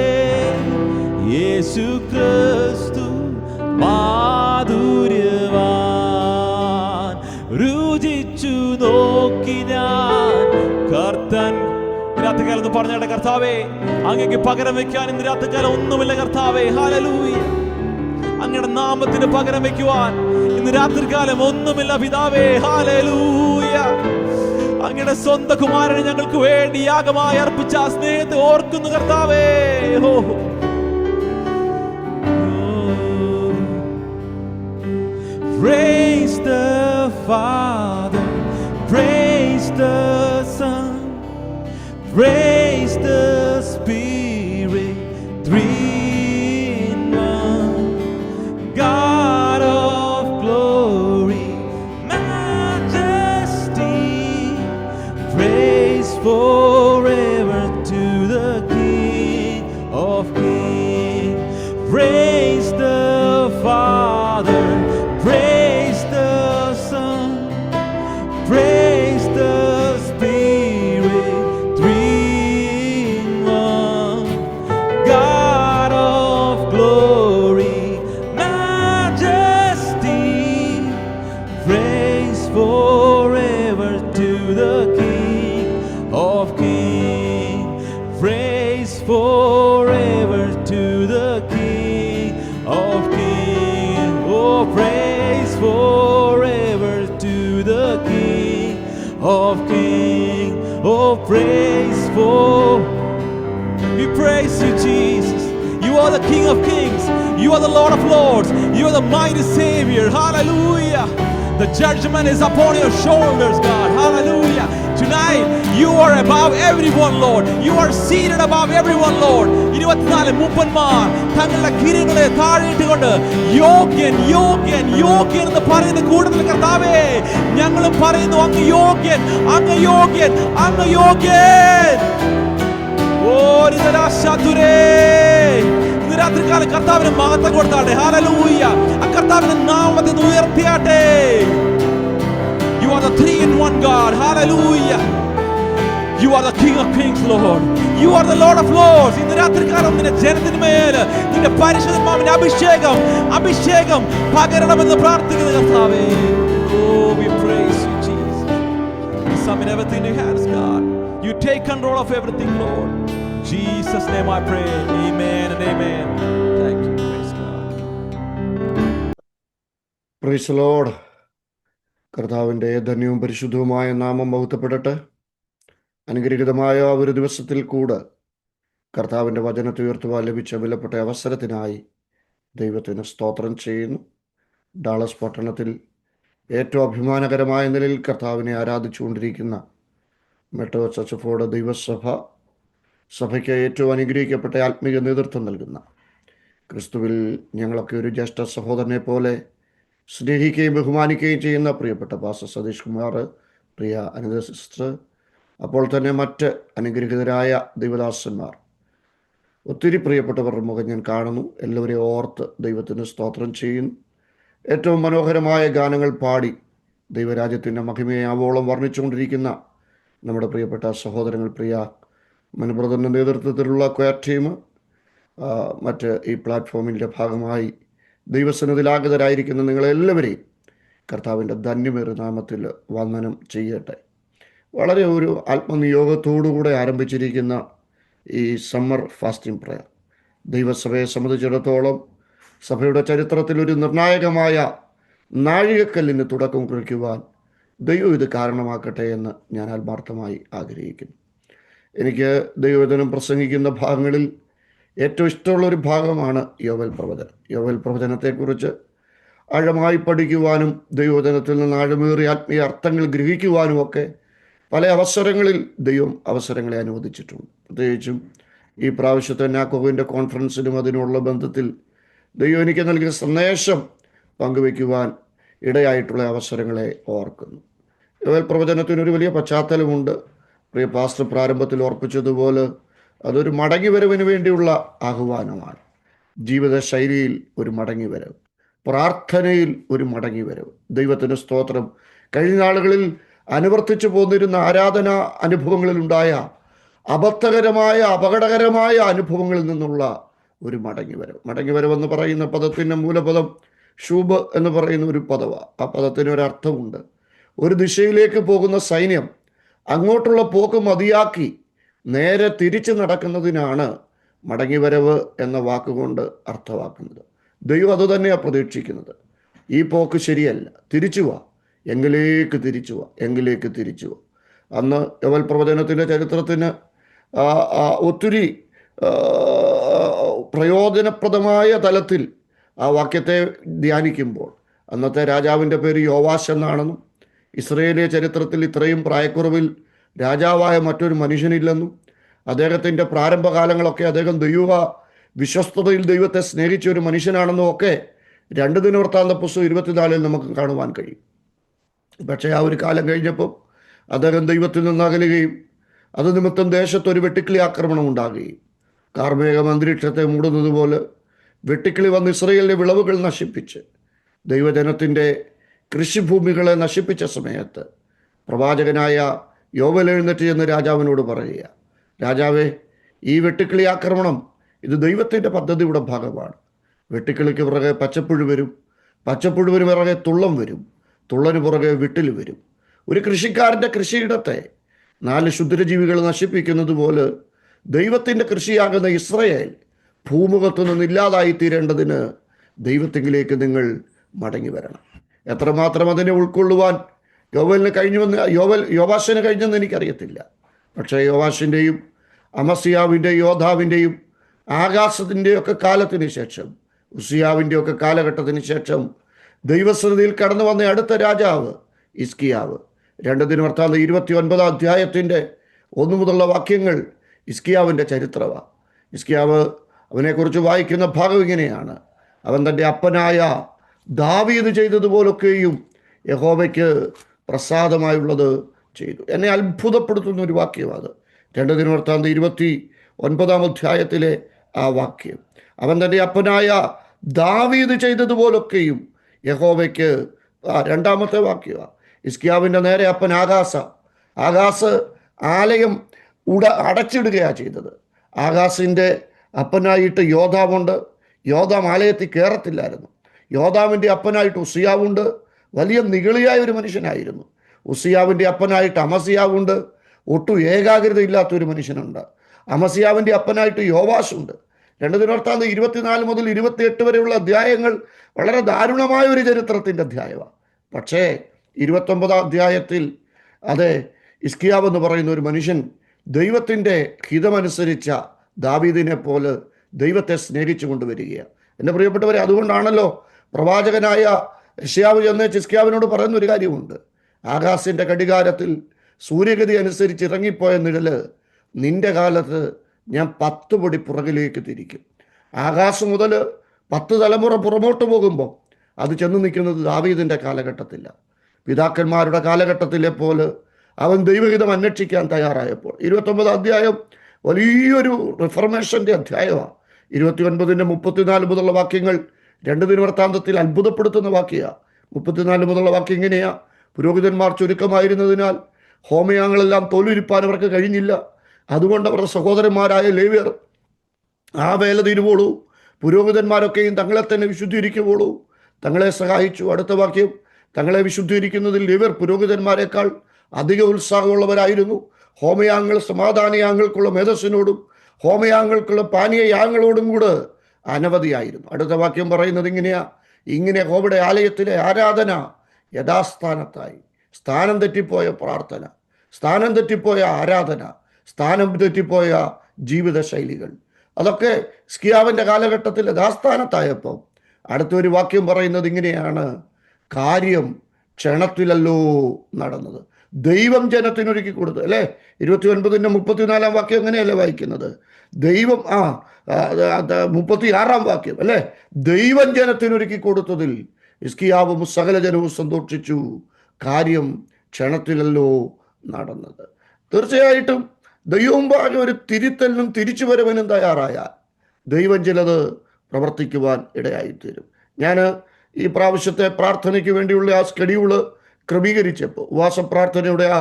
യേശു ക്രിസ്തു മാധുര്യവാൻ, രുചിച്ചു നോക്കി ഞാൻ കർത്തൻ. രാത്രികാലത്ത് പറഞ്ഞാട്ടെ, കർത്താവേ അങ്ങേക്ക് പകരം വെക്കാൻ ഇന്ന് രാത്രികാലം ഒന്നുമില്ല കർത്താവേ, ഹല്ലേലൂയ. അങ്ങയുടെ നാമത്തിന് പകരം വെക്കുവാൻ ഇന്ന് രാത്രികാലം ഒന്നുമില്ല പിതാവേ, ഹല്ലേലൂയ. അങ്ങയുടെ സ്വന്തം കുമാരനെ ഞങ്ങൾക്ക് വേണ്ടി യാഗമായി അർപ്പിച്ച ആ സ്നേഹത്തെ ഓർക്കുന്നു കർത്താവേ. Praise the Father, praise the Son, praise the Spirit, three in one. God of glory, majesty, praise forever to the King of Kings. Praise the Father, praise the Son, praise the Spirit, three in one. of Kings. Oh, praise for. We praise you, Jesus. You are the King of Kings. You are the Lord of Lords. You are the mighty Savior. Hallelujah. The judgment is upon your shoulders, God. Hallelujah. Tonight, you are above everyone, Lord. You are seated above everyone, Lord. 24 മൂപ്പന്മാർ തങ്ങളുടെ കിരീടങ്ങളെ താഴെയിട്ടുകൊണ്ട് യോഗ്യൻ യോഗ്യൻ യോഗ്യൻ എന്ന് പറയുന്ന കൂട്ടത്തിൽ കർത്താവേ, ഞങ്ങളും പറയുന്നു അങ്ങ് യോഗ്യൻ, അങ്ങ് യോഗ്യൻ, അങ്ങ് യോഗ്യൻ. ഇന്ന് രാത്രികാലം കർത്താവിന് മഹത്വം കൊടുത്താട്ടെ. ഹല്ലേലൂയ. ആ കർത്താവിന്റെ നാമത്തെ ഉയർത്തിയാട്ടെ. You are the 3-in-1 God. Hallelujah. You are the King of Kings, Lord. You are the Lord of Lords. ഇന്ന് രാത്രികാലം നിന്റെ ജനത്തിന് മേൽ നിന്റെ പരിശുദ്ധാത്മാവിന്റെ അഭിഷേകം പകരണമെന്ന് പ്രാർത്ഥിക്കുന്നു കർത്താവേ. Oh, we praise you, Jesus. We submit everything in your hands, God. You take control of everything, Lord. In Jesus' name I pray. Amen and amen. Thank you. Praise God. Praise the Lord. കർത്താവിൻ്റെ ധന്യവും പരിശുദ്ധവുമായ നാമം മഹത്വപ്പെടട്ടെ. അനുഗ്രഹീതമായ ഒരു ദിവസത്തിൽ കൂടെ കർത്താവിൻ്റെ വചനത്തെ ഉയർത്തുവാൻ ലഭിച്ച വിലപ്പെട്ട അവസരത്തിനായി ദൈവത്തിന് സ്തോത്രം ചെയ്യുന്നു. ഡാളസ് പട്ടണത്തിൽ ഏറ്റവും അഭിമാനകരമായ നിലയിൽ കർത്താവിനെ ആരാധിച്ചുകൊണ്ടിരിക്കുന്ന മെട്രോ ചർച്ച് ഓഫ് ഗോഡ് സഭയ്ക്ക് ഏറ്റവും അനുഗ്രഹിക്കപ്പെട്ട ആത്മീയ നേതൃത്വം നൽകുന്ന ക്രിസ്തുവിൽ ഞങ്ങളൊക്കെ ഒരു ജ്യേഷ്ഠ സഹോദരനെ പോലെ സ്നേഹിക്കുകയും ബഹുമാനിക്കുകയും ചെയ്യുന്ന പ്രിയപ്പെട്ട പാസ്റ്റർ സതീഷ് കുമാർ, പ്രിയ അനിത സിസ്റ്റർ, അപ്പോൾ തന്നെ മറ്റ് അനുഗ്രഹീതരായ ദൈവദാസന്മാർ, ഒത്തിരി പ്രിയപ്പെട്ടവരുടെ മുഖം ഞാൻ കാണുന്നു. എല്ലാവരെയും ഓർത്ത് ദൈവത്തിന് സ്തോത്രം ചെയ്യുന്നു. ഏറ്റവും മനോഹരമായ ഗാനങ്ങൾ പാടി ദൈവരാജ്യത്തിൻ്റെ മഹിമയെ ആവോളം വർണ്ണിച്ചുകൊണ്ടിരിക്കുന്ന നമ്മുടെ പ്രിയപ്പെട്ട സഹോദരങ്ങൾ, പ്രിയ മനുബ്രദറിൻ്റെ നേതൃത്വത്തിലുള്ള ക്വയർ ടീം, മറ്റ് ഈ പ്ലാറ്റ്ഫോമിൻ്റെ ഭാഗമായി ദൈവസന്നിധിയിലാഗതരായിരിക്കുന്ന നിങ്ങളെല്ലാവരെയും കർത്താവിൻ്റെ ധന്യമേറിയ നാമത്തിൽ വന്ദനം ചെയ്യട്ടെ. വളരെ ഒരു ആത്മനിയോഗത്തോടുകൂടെ ആരംഭിച്ചിരിക്കുന്ന ഈ സമ്മർ ഫാസ്റ്റിംഗ് പ്രയർ ദൈവസഭയെ സംബന്ധിച്ചിടത്തോളം സഭയുടെ ചരിത്രത്തിൽ ഒരു നിർണായകമായ നാഴികക്കല്ലിന് തുടക്കം കുറിക്കുവാൻ ദൈവം ഇത് കാരണമാക്കട്ടെ എന്ന് ഞാൻ ആത്മാർത്ഥമായി ആഗ്രഹിക്കുന്നു. എനിക്ക് ദൈവവചനം പ്രസംഗിക്കുന്ന ഭാഗങ്ങളിൽ ഏറ്റവും ഇഷ്ടമുള്ളൊരു ഭാഗമാണ് യോവേൽ പ്രവചനം. യോവേൽ പ്രവചനത്തെക്കുറിച്ച് ആഴമായി പഠിക്കുവാനും ദൈവവചനത്തിൽ നിന്ന് ആഴമേറിയ ആത്മീയ അർത്ഥങ്ങൾ ഗ്രഹിക്കുവാനും ഒക്കെ പല അവസരങ്ങളിൽ ദൈവം അവസരങ്ങളെ അനുവദിച്ചിട്ടുണ്ട്. പ്രത്യേകിച്ചും ഈ പ്രാവശ്യത്തെ നാക്കോവിൻ്റെ കോൺഫറൻസിനും അതിനുള്ള ബന്ധത്തിൽ ദൈവം എനിക്ക് നൽകിയ സന്ദേശം പങ്കുവയ്ക്കുവാൻ ഇടയായിട്ടുള്ള അവസരങ്ങളെ ഓർക്കുന്നു. യോവേൽ പ്രവചനത്തിനൊരു വലിയ പശ്ചാത്തലമുണ്ട്. പ്രിയ പാസ്റ്റർ പ്രാരംഭത്തിൽ ഓർപ്പിച്ചതുപോലെ അതൊരു മടങ്ങിവരവിന് വേണ്ടിയുള്ള ആഹ്വാനമാണ്. ജീവിതശൈലിയിൽ ഒരു മടങ്ങിവരവ്, പ്രാർത്ഥനയിൽ ഒരു മടങ്ങിവരവ്. ദൈവത്തിൻ്റെ സ്തോത്രം. കഴിഞ്ഞ നാളുകളിൽ അനുവർത്തിച്ചു പോന്നിരുന്ന ആരാധന അനുഭവങ്ങളിലുണ്ടായ അബദ്ധകരമായ അപകടകരമായ അനുഭവങ്ങളിൽ നിന്നുള്ള ഒരു മടങ്ങിവരവ്. മടങ്ങിവരവെന്ന് പറയുന്ന പദത്തിൻ്റെ മൂലപദം ഷൂബ് എന്ന് പറയുന്ന ഒരു പദമാണ്. ആ പദത്തിന് ഒരർത്ഥമുണ്ട്. ഒരു ദിശയിലേക്ക് പോകുന്ന സൈന്യം അങ്ങോട്ടുള്ള പോക്ക് മതിയാക്കി നേരെ തിരിച്ചു നടക്കുന്നതിനാണ് മടങ്ങിവരവ് എന്ന വാക്കുകൊണ്ട് അർത്ഥമാക്കുന്നത്. ദൈവം അതുതന്നെയാണ് പ്രതീക്ഷിക്കുന്നത്. ഈ പോക്ക് ശരിയല്ല, തിരിച്ചു വാ, എങ്കിലേക്ക് തിരിച്ചു വാ. അന്ന് യോവേൽ പ്രവചനത്തിൻ്റെ ചരിത്രത്തിന് ഒത്തിരി പ്രയോജനപ്രദമായ തലത്തിൽ ആ വാക്യത്തെ ധ്യാനിക്കുമ്പോൾ അന്നത്തെ രാജാവിൻ്റെ പേര് യോവാശ് എന്നാണെന്നും ഇസ്രയേലിയ ചരിത്രത്തിൽ ഇത്രയും പ്രായക്കുറവിൽ രാജാവായ മറ്റൊരു മനുഷ്യനില്ലെന്നും അദ്ദേഹത്തിൻ്റെ പ്രാരംഭകാലങ്ങളൊക്കെ അദ്ദേഹം ദൈവ വിശ്വസ്തതയിൽ ദൈവത്തെ സ്നേഹിച്ച ഒരു മനുഷ്യനാണെന്നും ഒക്കെ 2 ദിനവൃത്താന്ത പുസ്തകം 24 നമുക്ക് കാണുവാൻ കഴിയും. പക്ഷേ ആ ഒരു കാലം കഴിഞ്ഞപ്പോൾ അദ്ദേഹം ദൈവത്തിൽ നിന്ന് അകലുകയും അത് നിമിത്തം ദേശത്തൊരു വെട്ടുക്കിളി ആക്രമണം ഉണ്ടാകുകയും കാർമേഘം അന്തരീക്ഷത്തെ മൂടുന്നത് പോലെ വെട്ടുക്കിളി വന്ന് ഇസ്രയേലിലെ വിളവുകൾ നശിപ്പിച്ച് ദൈവജനത്തിൻ്റെ കൃഷിഭൂമികളെ നശിപ്പിച്ച സമയത്ത് പ്രവാചകനായ യോവേൽ എഴുന്നേറ്റ് ചെന്ന് രാജാവിനോട് പറയുക, രാജാവേ, ഈ വെട്ടുക്കിളി ആക്രമണം ഇത് ദൈവത്തിൻ്റെ പദ്ധതിയുടെ ഭാഗമാണ്. വെട്ടുക്കിളിക്ക് പുറകെ പച്ചപ്പുഴു വരും, പച്ചപ്പുഴുവിന് പുറകെ തുള്ളം വരും, തുള്ളന് പുറകെ വിട്ടിൽ വരും. ഒരു കൃഷിക്കാരൻ്റെ കൃഷിയിടത്തെ 4 ക്ഷുദ്രജീവികൾ നശിപ്പിക്കുന്നത് പോലെ ദൈവത്തിൻ്റെ കൃഷിയാകുന്ന ഇസ്രയേൽ ഭൂമുഖത്തു നിന്ന് ഇല്ലാതായി തീരേണ്ടതിന് ദൈവത്തിങ്കിലേക്ക് നിങ്ങൾ മടങ്ങി വരണം. എത്രമാത്രം അതിനെ ഉൾക്കൊള്ളുവാൻ യോവാശിന് കഴിഞ്ഞെന്ന് എനിക്കറിയത്തില്ല. പക്ഷേ യോവാശിൻ്റെയും അമസ്യാവിൻ്റെയും യോദ്ധാവിൻ്റെയും ആകാശത്തിൻ്റെയും ഒക്കെ കാലത്തിന് ശേഷം, ഉസിയാവിൻ്റെ ഒക്കെ കാലഘട്ടത്തിന് ശേഷം ദൈവസന്നിധിയിൽ കടന്നു വന്ന അടുത്ത രാജാവ് ഹിസ്കിയാവ്. 2 ദിനവൃത്താന്തം 29 അധ്യായത്തിൻ്റെ 1 മുതലുള്ള വാക്യങ്ങൾ ഹിസ്കിയാവിൻ്റെ ചരിത്രമാണ്. ഹിസ്കിയാവ്, അവനെക്കുറിച്ച് വായിക്കുന്ന ഭാഗം ഇങ്ങനെയാണ്: അവൻ തൻ്റെ അപ്പനായ ദാവീദ് ചെയ്തതുപോലൊക്കെയും യഹോവയ്ക്ക് പ്രസാദമായുള്ളത് ചെയ്തു. എന്നെ അത്ഭുതപ്പെടുത്തുന്ന ഒരു വാക്യമാണ് 2 ദിനവൃത്താന്തം 29 അധ്യായത്തിലെ ആ വാക്യം. അവൻ തൻ്റെ അപ്പനായ ദാവീദ് ചെയ്തതുപോലൊക്കെയും യഹോവയ്ക്ക്. രണ്ടാമത്തെ വാക്യമാണ്. ഹിസ്കിയാവിൻ്റെ നേരെ അപ്പൻ ആകാസ് ആലയം അടച്ചിടുകയാണ് ചെയ്തത്. ആകാസിൻ്റെ അപ്പനായിട്ട് യോദ്ധാവുണ്ട്. യോദ്ധാം ആലയത്തിൽ കയറത്തില്ലായിരുന്നു. യോദ്ധാവിൻ്റെ അപ്പനായിട്ട് ഉസിയാവുണ്ട്. വലിയ നിഗളിയായ ഒരു മനുഷ്യനായിരുന്നു. ഉസിയാവിൻ്റെ അപ്പനായിട്ട് അമസ്യാവുണ്ട്. ഒട്ടും ഏകാഗ്രത ഇല്ലാത്തൊരു മനുഷ്യനുണ്ട്. അമസ്യാവിൻ്റെ അപ്പനായിട്ട് യോവാശുണ്ട്. 2 ദിനവൃത്താന്തം 24 മുതൽ 28 വരെയുള്ള അധ്യായങ്ങൾ വളരെ ദാരുണമായ ഒരു ചരിത്രത്തിൻ്റെ അധ്യായമാണ്. പക്ഷേ 29 അധ്യായത്തിൽ അതെ, ഹിസ്കിയാവ് എന്ന് പറയുന്ന ഒരു മനുഷ്യൻ ദൈവത്തിൻ്റെ ഹിതമനുസരിച്ച ദാവീദിനെ പോലെ ദൈവത്തെ സ്നേഹിച്ചു കൊണ്ടുവരികയാണ്. എൻ്റെ പ്രിയപ്പെട്ടവരെ, അതുകൊണ്ടാണല്ലോ പ്രവാചകനായ യെശയ്യാവ് ചെന്ന് ഹിസ്കിയാവിനോട് പറയുന്ന ഒരു കാര്യമുണ്ട്: ആകാശിൻ്റെ കടികാരത്തിൽ സൂര്യഗതി അനുസരിച്ച് ഇറങ്ങിപ്പോയ നിഴല് നിന്റെ കാലത്ത് ഞാൻ 10 പടി പുറകിലേക്ക് തിരിക്കും. ആകാശം മുതൽ 10 തലമുറ പുറമോട്ട് പോകുമ്പോൾ അത് ചെന്ന് നിൽക്കുന്നത് ദാവീദിൻ്റെ കാലഘട്ടത്തിലാണ്. പിതാക്കന്മാരുടെ കാലഘട്ടത്തിലെ പോലെ അവൻ ദൈവഹിതം അന്വേഷിക്കാൻ തയ്യാറായപ്പോൾ. 29 അധ്യായം വലിയൊരു റിഫർമേഷൻ്റെ അധ്യായമാണ്. 29ൻ്റെ 34 മുതലുള്ള വാക്യങ്ങൾ 2 ദിനവൃത്താന്തത്തിൽ അത്ഭുതപ്പെടുത്തുന്ന വാക്യമാണ്. 34 മുതലുള്ള വാക്യം ഇങ്ങനെയാ: പുരോഹിതന്മാർ ചുരുക്കമായിരുന്നതിനാൽ ഹോമയാഗങ്ങളെല്ലാം തോലുരിപ്പാൻ അവർക്ക് കഴിഞ്ഞില്ല. അതുകൊണ്ട് അവരുടെ സഹോദരന്മാരായ ലേവ്യർ ആ വേല തീരുവോളൂ. പുരോഹിതന്മാരൊക്കെയും തങ്ങളെ തന്നെ വിശുദ്ധീകരിക്കുവോളൂ തങ്ങളെ സഹായിച്ചു. അടുത്ത വാക്യം: തങ്ങളെ വിശുദ്ധീകരിക്കുന്നതിൽ ലേവ്യർ പുരോഹിതന്മാരെക്കാൾ അധിക ഉത്സാഹമുള്ളവരായിരുന്നു. ഹോമയാഗങ്ങൾ സമാധാനയാഗങ്ങൾക്കുള്ള മേധസ്സിനോടും ഹോമയാഗങ്ങൾക്കുള്ള പാനീയയാഗങ്ങളോടും കൂടെ അനവധിയായിരുന്നു. അടുത്ത വാക്യം പറയുന്നത് ഇങ്ങനെയാ: ഇങ്ങനെ യഹോവയുടെ ആലയത്തിലെ ആരാധന യഥാസ്ഥാനത്തായി. സ്ഥാനം തെറ്റിപ്പോയ പ്രാർത്ഥന, സ്ഥാനം തെറ്റിപ്പോയ ആരാധന, സ്ഥാനം തെറ്റിപ്പോയ ജീവിത ശൈലികൾ, അതൊക്കെ ഹിസ്കിയാവിൻ്റെ കാലഘട്ടത്തിൽ യഥാസ്ഥാനത്തായപ്പോൾ അടുത്തൊരു വാക്യം പറയുന്നത് ഇങ്ങനെയാണ്: കാര്യം ക്ഷണത്തിലല്ലോ നടന്നത്. ദൈവം ജനത്തിനൊരുക്കി കൊടുത്തു. അല്ലേ? 29ൻ്റെ 34 വാക്യം എങ്ങനെയല്ലേ വായിക്കുന്നത്? ദൈവം 36 വാക്യം അല്ലേ? ദൈവം ജനത്തിനൊരുക്കി കൊടുത്തതിൽ ഹിസ്കിയാവും സകല ജനവും സന്തോഷിച്ചു. കാര്യം ക്ഷണത്തിലല്ലോ നടന്നത്. തീർച്ചയായിട്ടും ദൈവമുമ്പാകെ ഒരു തിരുത്തലിനും തിരിച്ചു വരവനും തയ്യാറായാൽ ദൈവം ചിലത് പ്രവർത്തിക്കുവാൻ ഇടയായിത്തീരും. ഞാൻ ഈ പ്രാവശ്യത്തെ പ്രാർത്ഥനയ്ക്ക് വേണ്ടിയുള്ള ആ സ്കെഡ്യൂള് ക്രമീകരിച്ചപ്പോൾ ഉപവാസ പ്രാർത്ഥനയുടെ ആ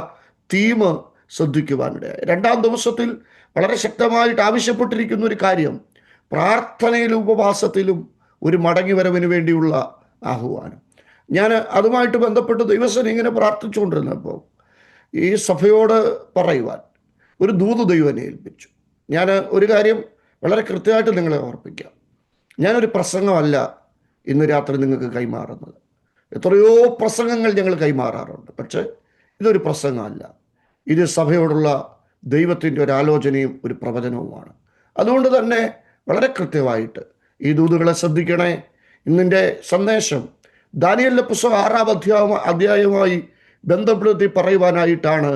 തീം ശ്രദ്ധിക്കുവാനിടയായി. 2ാം ദിവസത്തിൽ വളരെ ശക്തമായിട്ട് ആവശ്യപ്പെട്ടിരിക്കുന്ന ഒരു കാര്യം പ്രാർത്ഥനയിലും ഉപവാസത്തിലും ഒരു മടങ്ങിവരവിന് വേണ്ടിയുള്ള ആഹ്വാനം. ഞാൻ അതുമായിട്ട് ബന്ധപ്പെട്ട് ദൈവസേന ഇങ്ങനെ പ്രാർത്ഥിച്ചുകൊണ്ടിരുന്നപ്പോൾ ഈ സഭയോട് പറയുവാൻ ഒരു ദൂത് ദൈവനെ ഏൽപ്പിച്ചു. ഞാൻ ഒരു കാര്യം വളരെ കൃത്യമായിട്ട് നിങ്ങളെ ഓർപ്പിക്കാം. ഞാനൊരു പ്രസംഗമല്ല ഇന്ന് രാത്രി നിങ്ങൾക്ക് കൈമാറുന്നത്. എത്രയോ പ്രസംഗങ്ങൾ ഞങ്ങൾ കൈമാറാറുണ്ട്. പക്ഷേ ഇതൊരു പ്രസംഗമല്ല. ഇത് സഭയോടുള്ള ദൈവത്തിൻ്റെ ഒരു ആലോചനയും ഒരു പ്രവചനവുമാണ്. അതുകൊണ്ട് തന്നെ വളരെ കൃത്യമായിട്ട് ഈ ദൂതുകളെ ശ്രദ്ധിക്കണേ. ഇന്നിൻ്റെ സന്ദേശം ദാനിയേലിന്റെ പുസ്തകം 6-ാം അധ്യായവുമായി ബന്ധപ്പെടുത്തി പറയുവാനായിട്ടാണ്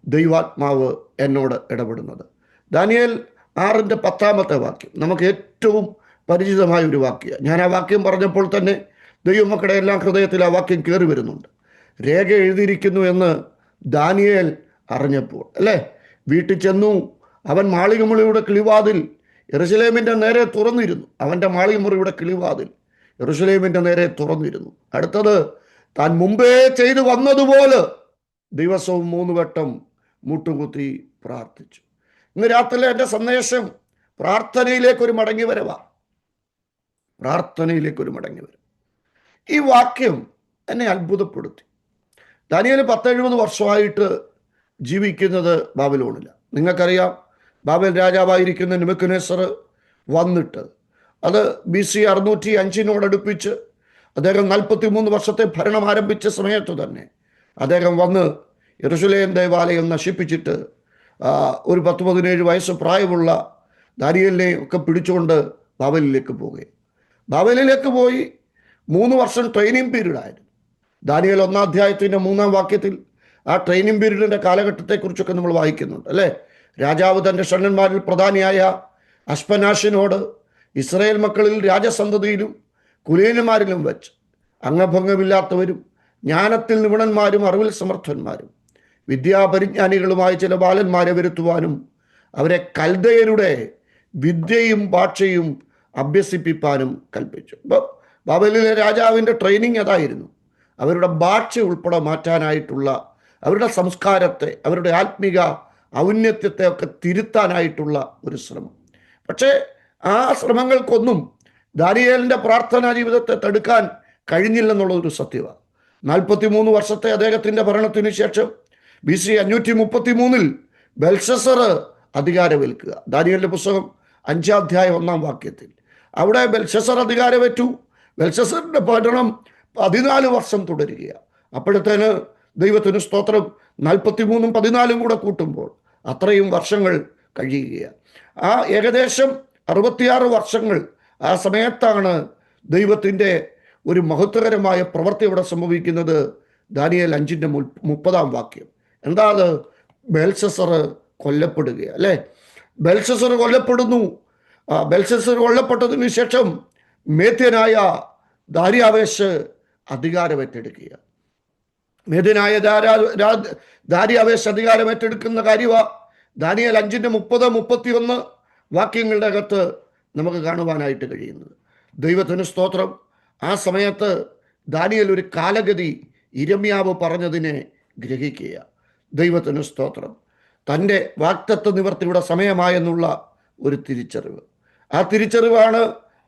ദൈവാത്മാവ് എന്നോട് ഇടപെടുന്നത്. ദാനിയേൽ 6ന്റെ 10ാമത്തെ വാക്യം നമുക്ക് ഏറ്റവും പരിചിതമായ ഒരു വാക്യം. ഞാൻ ആ വാക്യം പറഞ്ഞപ്പോൾ തന്നെ ദൈവമക്കളുടെ എല്ലാം ഹൃദയത്തിൽ ആ വാക്യം കയറി വരുന്നുണ്ട്. രേഖ എഴുതിയിരിക്കുന്നു എന്ന് ദാനിയേൽ അറിഞ്ഞപ്പോൾ അല്ലേ, വീട്ടിൽ ചെന്നു. അവൻ മാളികമുറിയുടെ കിളിവാതിൽ യെരൂശലേമിൻ്റെ നേരെ തുറന്നിരുന്നു. അവൻ്റെ മാളികമുറിയുടെ കിളിവാതിൽ യെരൂശലേമിൻ്റെ നേരെ തുറന്നിരുന്നു. അടുത്തത്, താൻ മുമ്പേ ചെയ്തു വന്നതുപോലെ ദിവസവും 3 വട്ടം മുട്ടുകുത്തി പ്രാർത്ഥിച്ചു. ഇന്ന് രാത്രിയിലെ എൻ്റെ സന്ദേശം പ്രാർത്ഥനയിലേക്കൊരു മടങ്ങി വരവാ. പ്രാർത്ഥനയിലേക്കൊരു മടങ്ങി വരവ്. ഈ വാക്യം എന്നെ അത്ഭുതപ്പെടുത്തി. ദാനിയേൽ 10-70 വർഷമായിട്ട് ജീവിക്കുന്നത് ബാബിലോണിലാണ്. നിങ്ങൾക്കറിയാം, ബാബേൽ രാജാവായിരിക്കുന്ന നെബൂഖദ്നേസർ വന്നിട്ട് അത് BC 605 അടുപ്പിച്ച് അദ്ദേഹം 43 വർഷത്തെ ഭരണം ആരംഭിച്ച സമയത്ത് തന്നെ അദ്ദേഹം വന്ന് യെരൂശലേം ദേവാലയം നശിപ്പിച്ചിട്ട് ഒരു 10-17 വയസ്സ് പ്രായമുള്ള ദാനിയേലിനെ ഒക്കെ പിടിച്ചുകൊണ്ട് ബാബേലിലേക്ക് പോവുകയും ബാബേലിലേക്ക് പോയി 3 വർഷം ട്രെയിനിങ് പീരീഡായിരുന്നു. ദാനിയേൽ 1-ാം അധ്യായത്തിൻ്റെ 3-ാം വാക്യത്തിൽ ആ ട്രെയിനിങ് പീരീഡിൻ്റെ കാലഘട്ടത്തെക്കുറിച്ചൊക്കെ നമ്മൾ വായിക്കുന്നുണ്ട് അല്ലേ. രാജാവ് തൻ്റെ ഷണ്ഡന്മാരിൽ പ്രധാനിയായ അശ്പനാശിനോട് ഇസ്രായേൽ മക്കളിൽ രാജസന്തതിയിലും കുലീനന്മാരിലും വെച്ച് അംഗഭംഗമില്ലാത്തവരും ജ്ഞാനത്തിൽ നിപുണന്മാരും അറിവിൽ സമർത്ഥന്മാരും വിദ്യാപരിജ്ഞാനികളുമായ ചില ബാലന്മാരെ വരുത്തുവാനും അവരെ കൽദയരുടെ വിദ്യയും ഭാഷയും അഭ്യസിപ്പിപ്പാനും കൽപ്പിച്ചു. അപ്പോൾ ബാബേലിലെ രാജാവിൻ്റെ ട്രെയിനിങ് അതായിരുന്നു. അവരുടെ ഭാഷ ഉൾപ്പെടെ മാറ്റാനായിട്ടുള്ള, അവരുടെ സംസ്കാരത്തെ, അവരുടെ ആത്മീക ഔന്നത്യത്തെ ഒക്കെ തിരുത്താനായിട്ടുള്ള ഒരു ശ്രമം. പക്ഷേ ആ ശ്രമങ്ങൾക്കൊന്നും ദാനിയേലിൻ്റെ പ്രാർത്ഥനാ ജീവിതത്തെ തടുക്കാൻ കഴിഞ്ഞില്ലെന്നുള്ളതൊരു സത്യമാണ്. 43 വർഷത്തെ അദ്ദേഹത്തിൻ്റെ ഭരണത്തിന് ശേഷം BC 533 ബെൽഷസ്സർ അധികാരമേൽക്കുക. ദാനിയേലിൻ്റെ പുസ്തകം 5-ാം അധ്യായം 1-ാം വാക്യത്തിൽ അവിടെ ബെൽഷസ്സർ അധികാരമേറ്റു. ബെൽഷസ്സറിൻ്റെ ഭരണം 14 വർഷം തുടരുകയാണ്. അപ്പോഴത്തേന് ദൈവത്തിന് സ്തോത്രം 43-ഉം 14-ഉം കൂടെ കൂട്ടുമ്പോൾ അത്രയും വർഷങ്ങൾ കഴിയുകയാണ്. ആ ഏകദേശം 66 വർഷങ്ങൾ ആ സമയത്താണ് ദൈവത്തിൻ്റെ ഒരു മഹത്വകരമായ പ്രവൃത്തി ഇവിടെ സംഭവിക്കുന്നത്. ദാനിയേൽ 5-ന്റെ 30-ാം വാക്യം എന്താ? അത് ബെൽഷസ്സർ കൊല്ലപ്പെടുകയാണ് അല്ലേ. ബെൽഷസ്സർ കൊല്ലപ്പെടുന്നു. ബെൽഷസ്സർ കൊല്ലപ്പെട്ടതിന് ശേഷം മേദ്യനായ ദാര്യാവേശ് അധികാരം ഏറ്റെടുക്കുക. മേദ്യനായ ദാര്യാവേശ് അധികാരം ഏറ്റെടുക്കുന്ന കാര്യമാണ് ദാനിയേൽ 5-ന്റെ 30-31 വാക്യങ്ങളുടെ അകത്ത് നമുക്ക് കാണുവാനായിട്ട് കഴിയുന്നത്. ദൈവത്തിന് സ്തോത്രം. ആ സമയത്ത് ദാനിയേൽ ഒരു കാലഗതി ഇരമ്യാവ് പറഞ്ഞതിനെ ഗ്രഹിക്കുക. ദൈവത്തിന് സ്തോത്രം. തൻ്റെ വാഗ്ദത്ത നിവർത്തിയുടെ സമയമായെന്നുള്ള ഒരു തിരിച്ചറിവ്. ആ തിരിച്ചറിവാണ്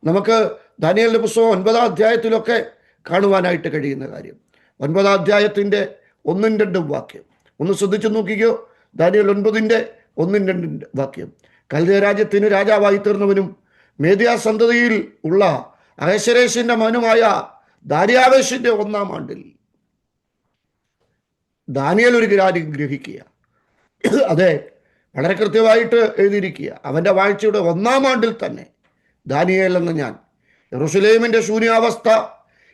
നമുക്ക് ദാനിയേലിൻ്റെ പുസ്തകം 9-ാം അധ്യായത്തിലൊക്കെ കാണുവാനായിട്ട് കഴിയുന്ന കാര്യം. 9-ാം അധ്യായത്തിൻ്റെ 1-2 വാക്യം ഒന്ന് ശ്രദ്ധിച്ചു നോക്കിക്കോ. ദാനിയേൽ 9-ന്റെ 1-2 വാക്യം. കൽദയ രാജ്യത്തിന് രാജാവായി തീർന്നവനും മേദ്യ സന്തതിയിൽ ഉള്ള അഹശ്വേരോശിന്റെ മകനുമായ ദാര്യാവേശിന്റെ 1-ാം ആണ്ടിൽ ദാനിയേൽ ഒരു കാര്യം ഗ്രഹിക്കുക. അതെ, വളരെ കൃത്യമായിട്ട് എഴുതിയിരിക്കുക. അവൻ്റെ വാഴ്ചയുടെ 1-ാം ആണ്ടിൽ തന്നെ ദാനിയേൽ എന്ന ഞാൻ യെരൂശലേമിൻ്റെ ശൂന്യാവസ്ഥ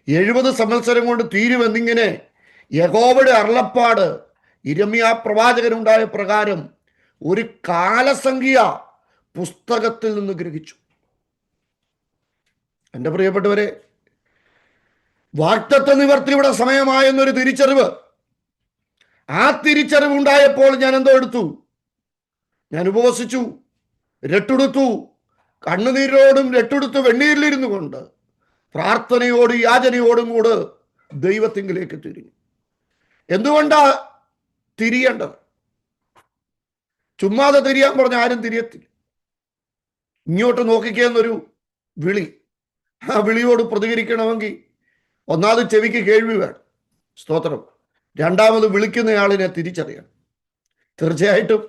70 സംവത്സരം കൊണ്ട് തീരുമെന്നിങ്ങനെ യഹോവയുടെ അരുളപ്പാട് യിരെമ്യാ പ്രവാചകനുണ്ടായ പ്രകാരം ഒരു കാലസംഖ്യ പുസ്തകത്തിൽ നിന്ന് ഗ്രഹിച്ചു. എൻ്റെ പ്രിയപ്പെട്ടവരെ, വാഗ്ദത്ത നിവർത്തിയുടെ സമയമായെന്നൊരു തിരിച്ചറിവ്, ആ തിരിച്ചറിവ് ഉണ്ടായപ്പോൾ ഞാൻ എന്തോ എടുത്തു? ഞാൻ ഉപവസിച്ചു, രട്ടെടുത്തു, കണ്ണുനീരോടും രട്ടെടുത്ത് വെണ്ണീരിലിരുന്നു കൊണ്ട് പ്രാർത്ഥനയോടും യാചനയോടും കൂടെ ദൈവത്തിങ്കിലേക്ക് തിരിഞ്ഞു. എന്തുകൊണ്ടാ തിരിയേണ്ടത്? ചുമ്മാതെ തിരിയാൻ പറഞ്ഞ ആരും തിരിയത്തില്ല. ഇങ്ങോട്ട് നോക്കിക്കുന്നൊരു വിളി, ആ വിളിയോട് പ്രതികരിക്കണമെങ്കിൽ ഒന്നാമത് ചെവിക്ക് കേൾവി വേണം, സ്തോത്രം. രണ്ടാമത് വിളിക്കുന്നയാളിനെ തിരിച്ചറിയണം. തീർച്ചയായിട്ടും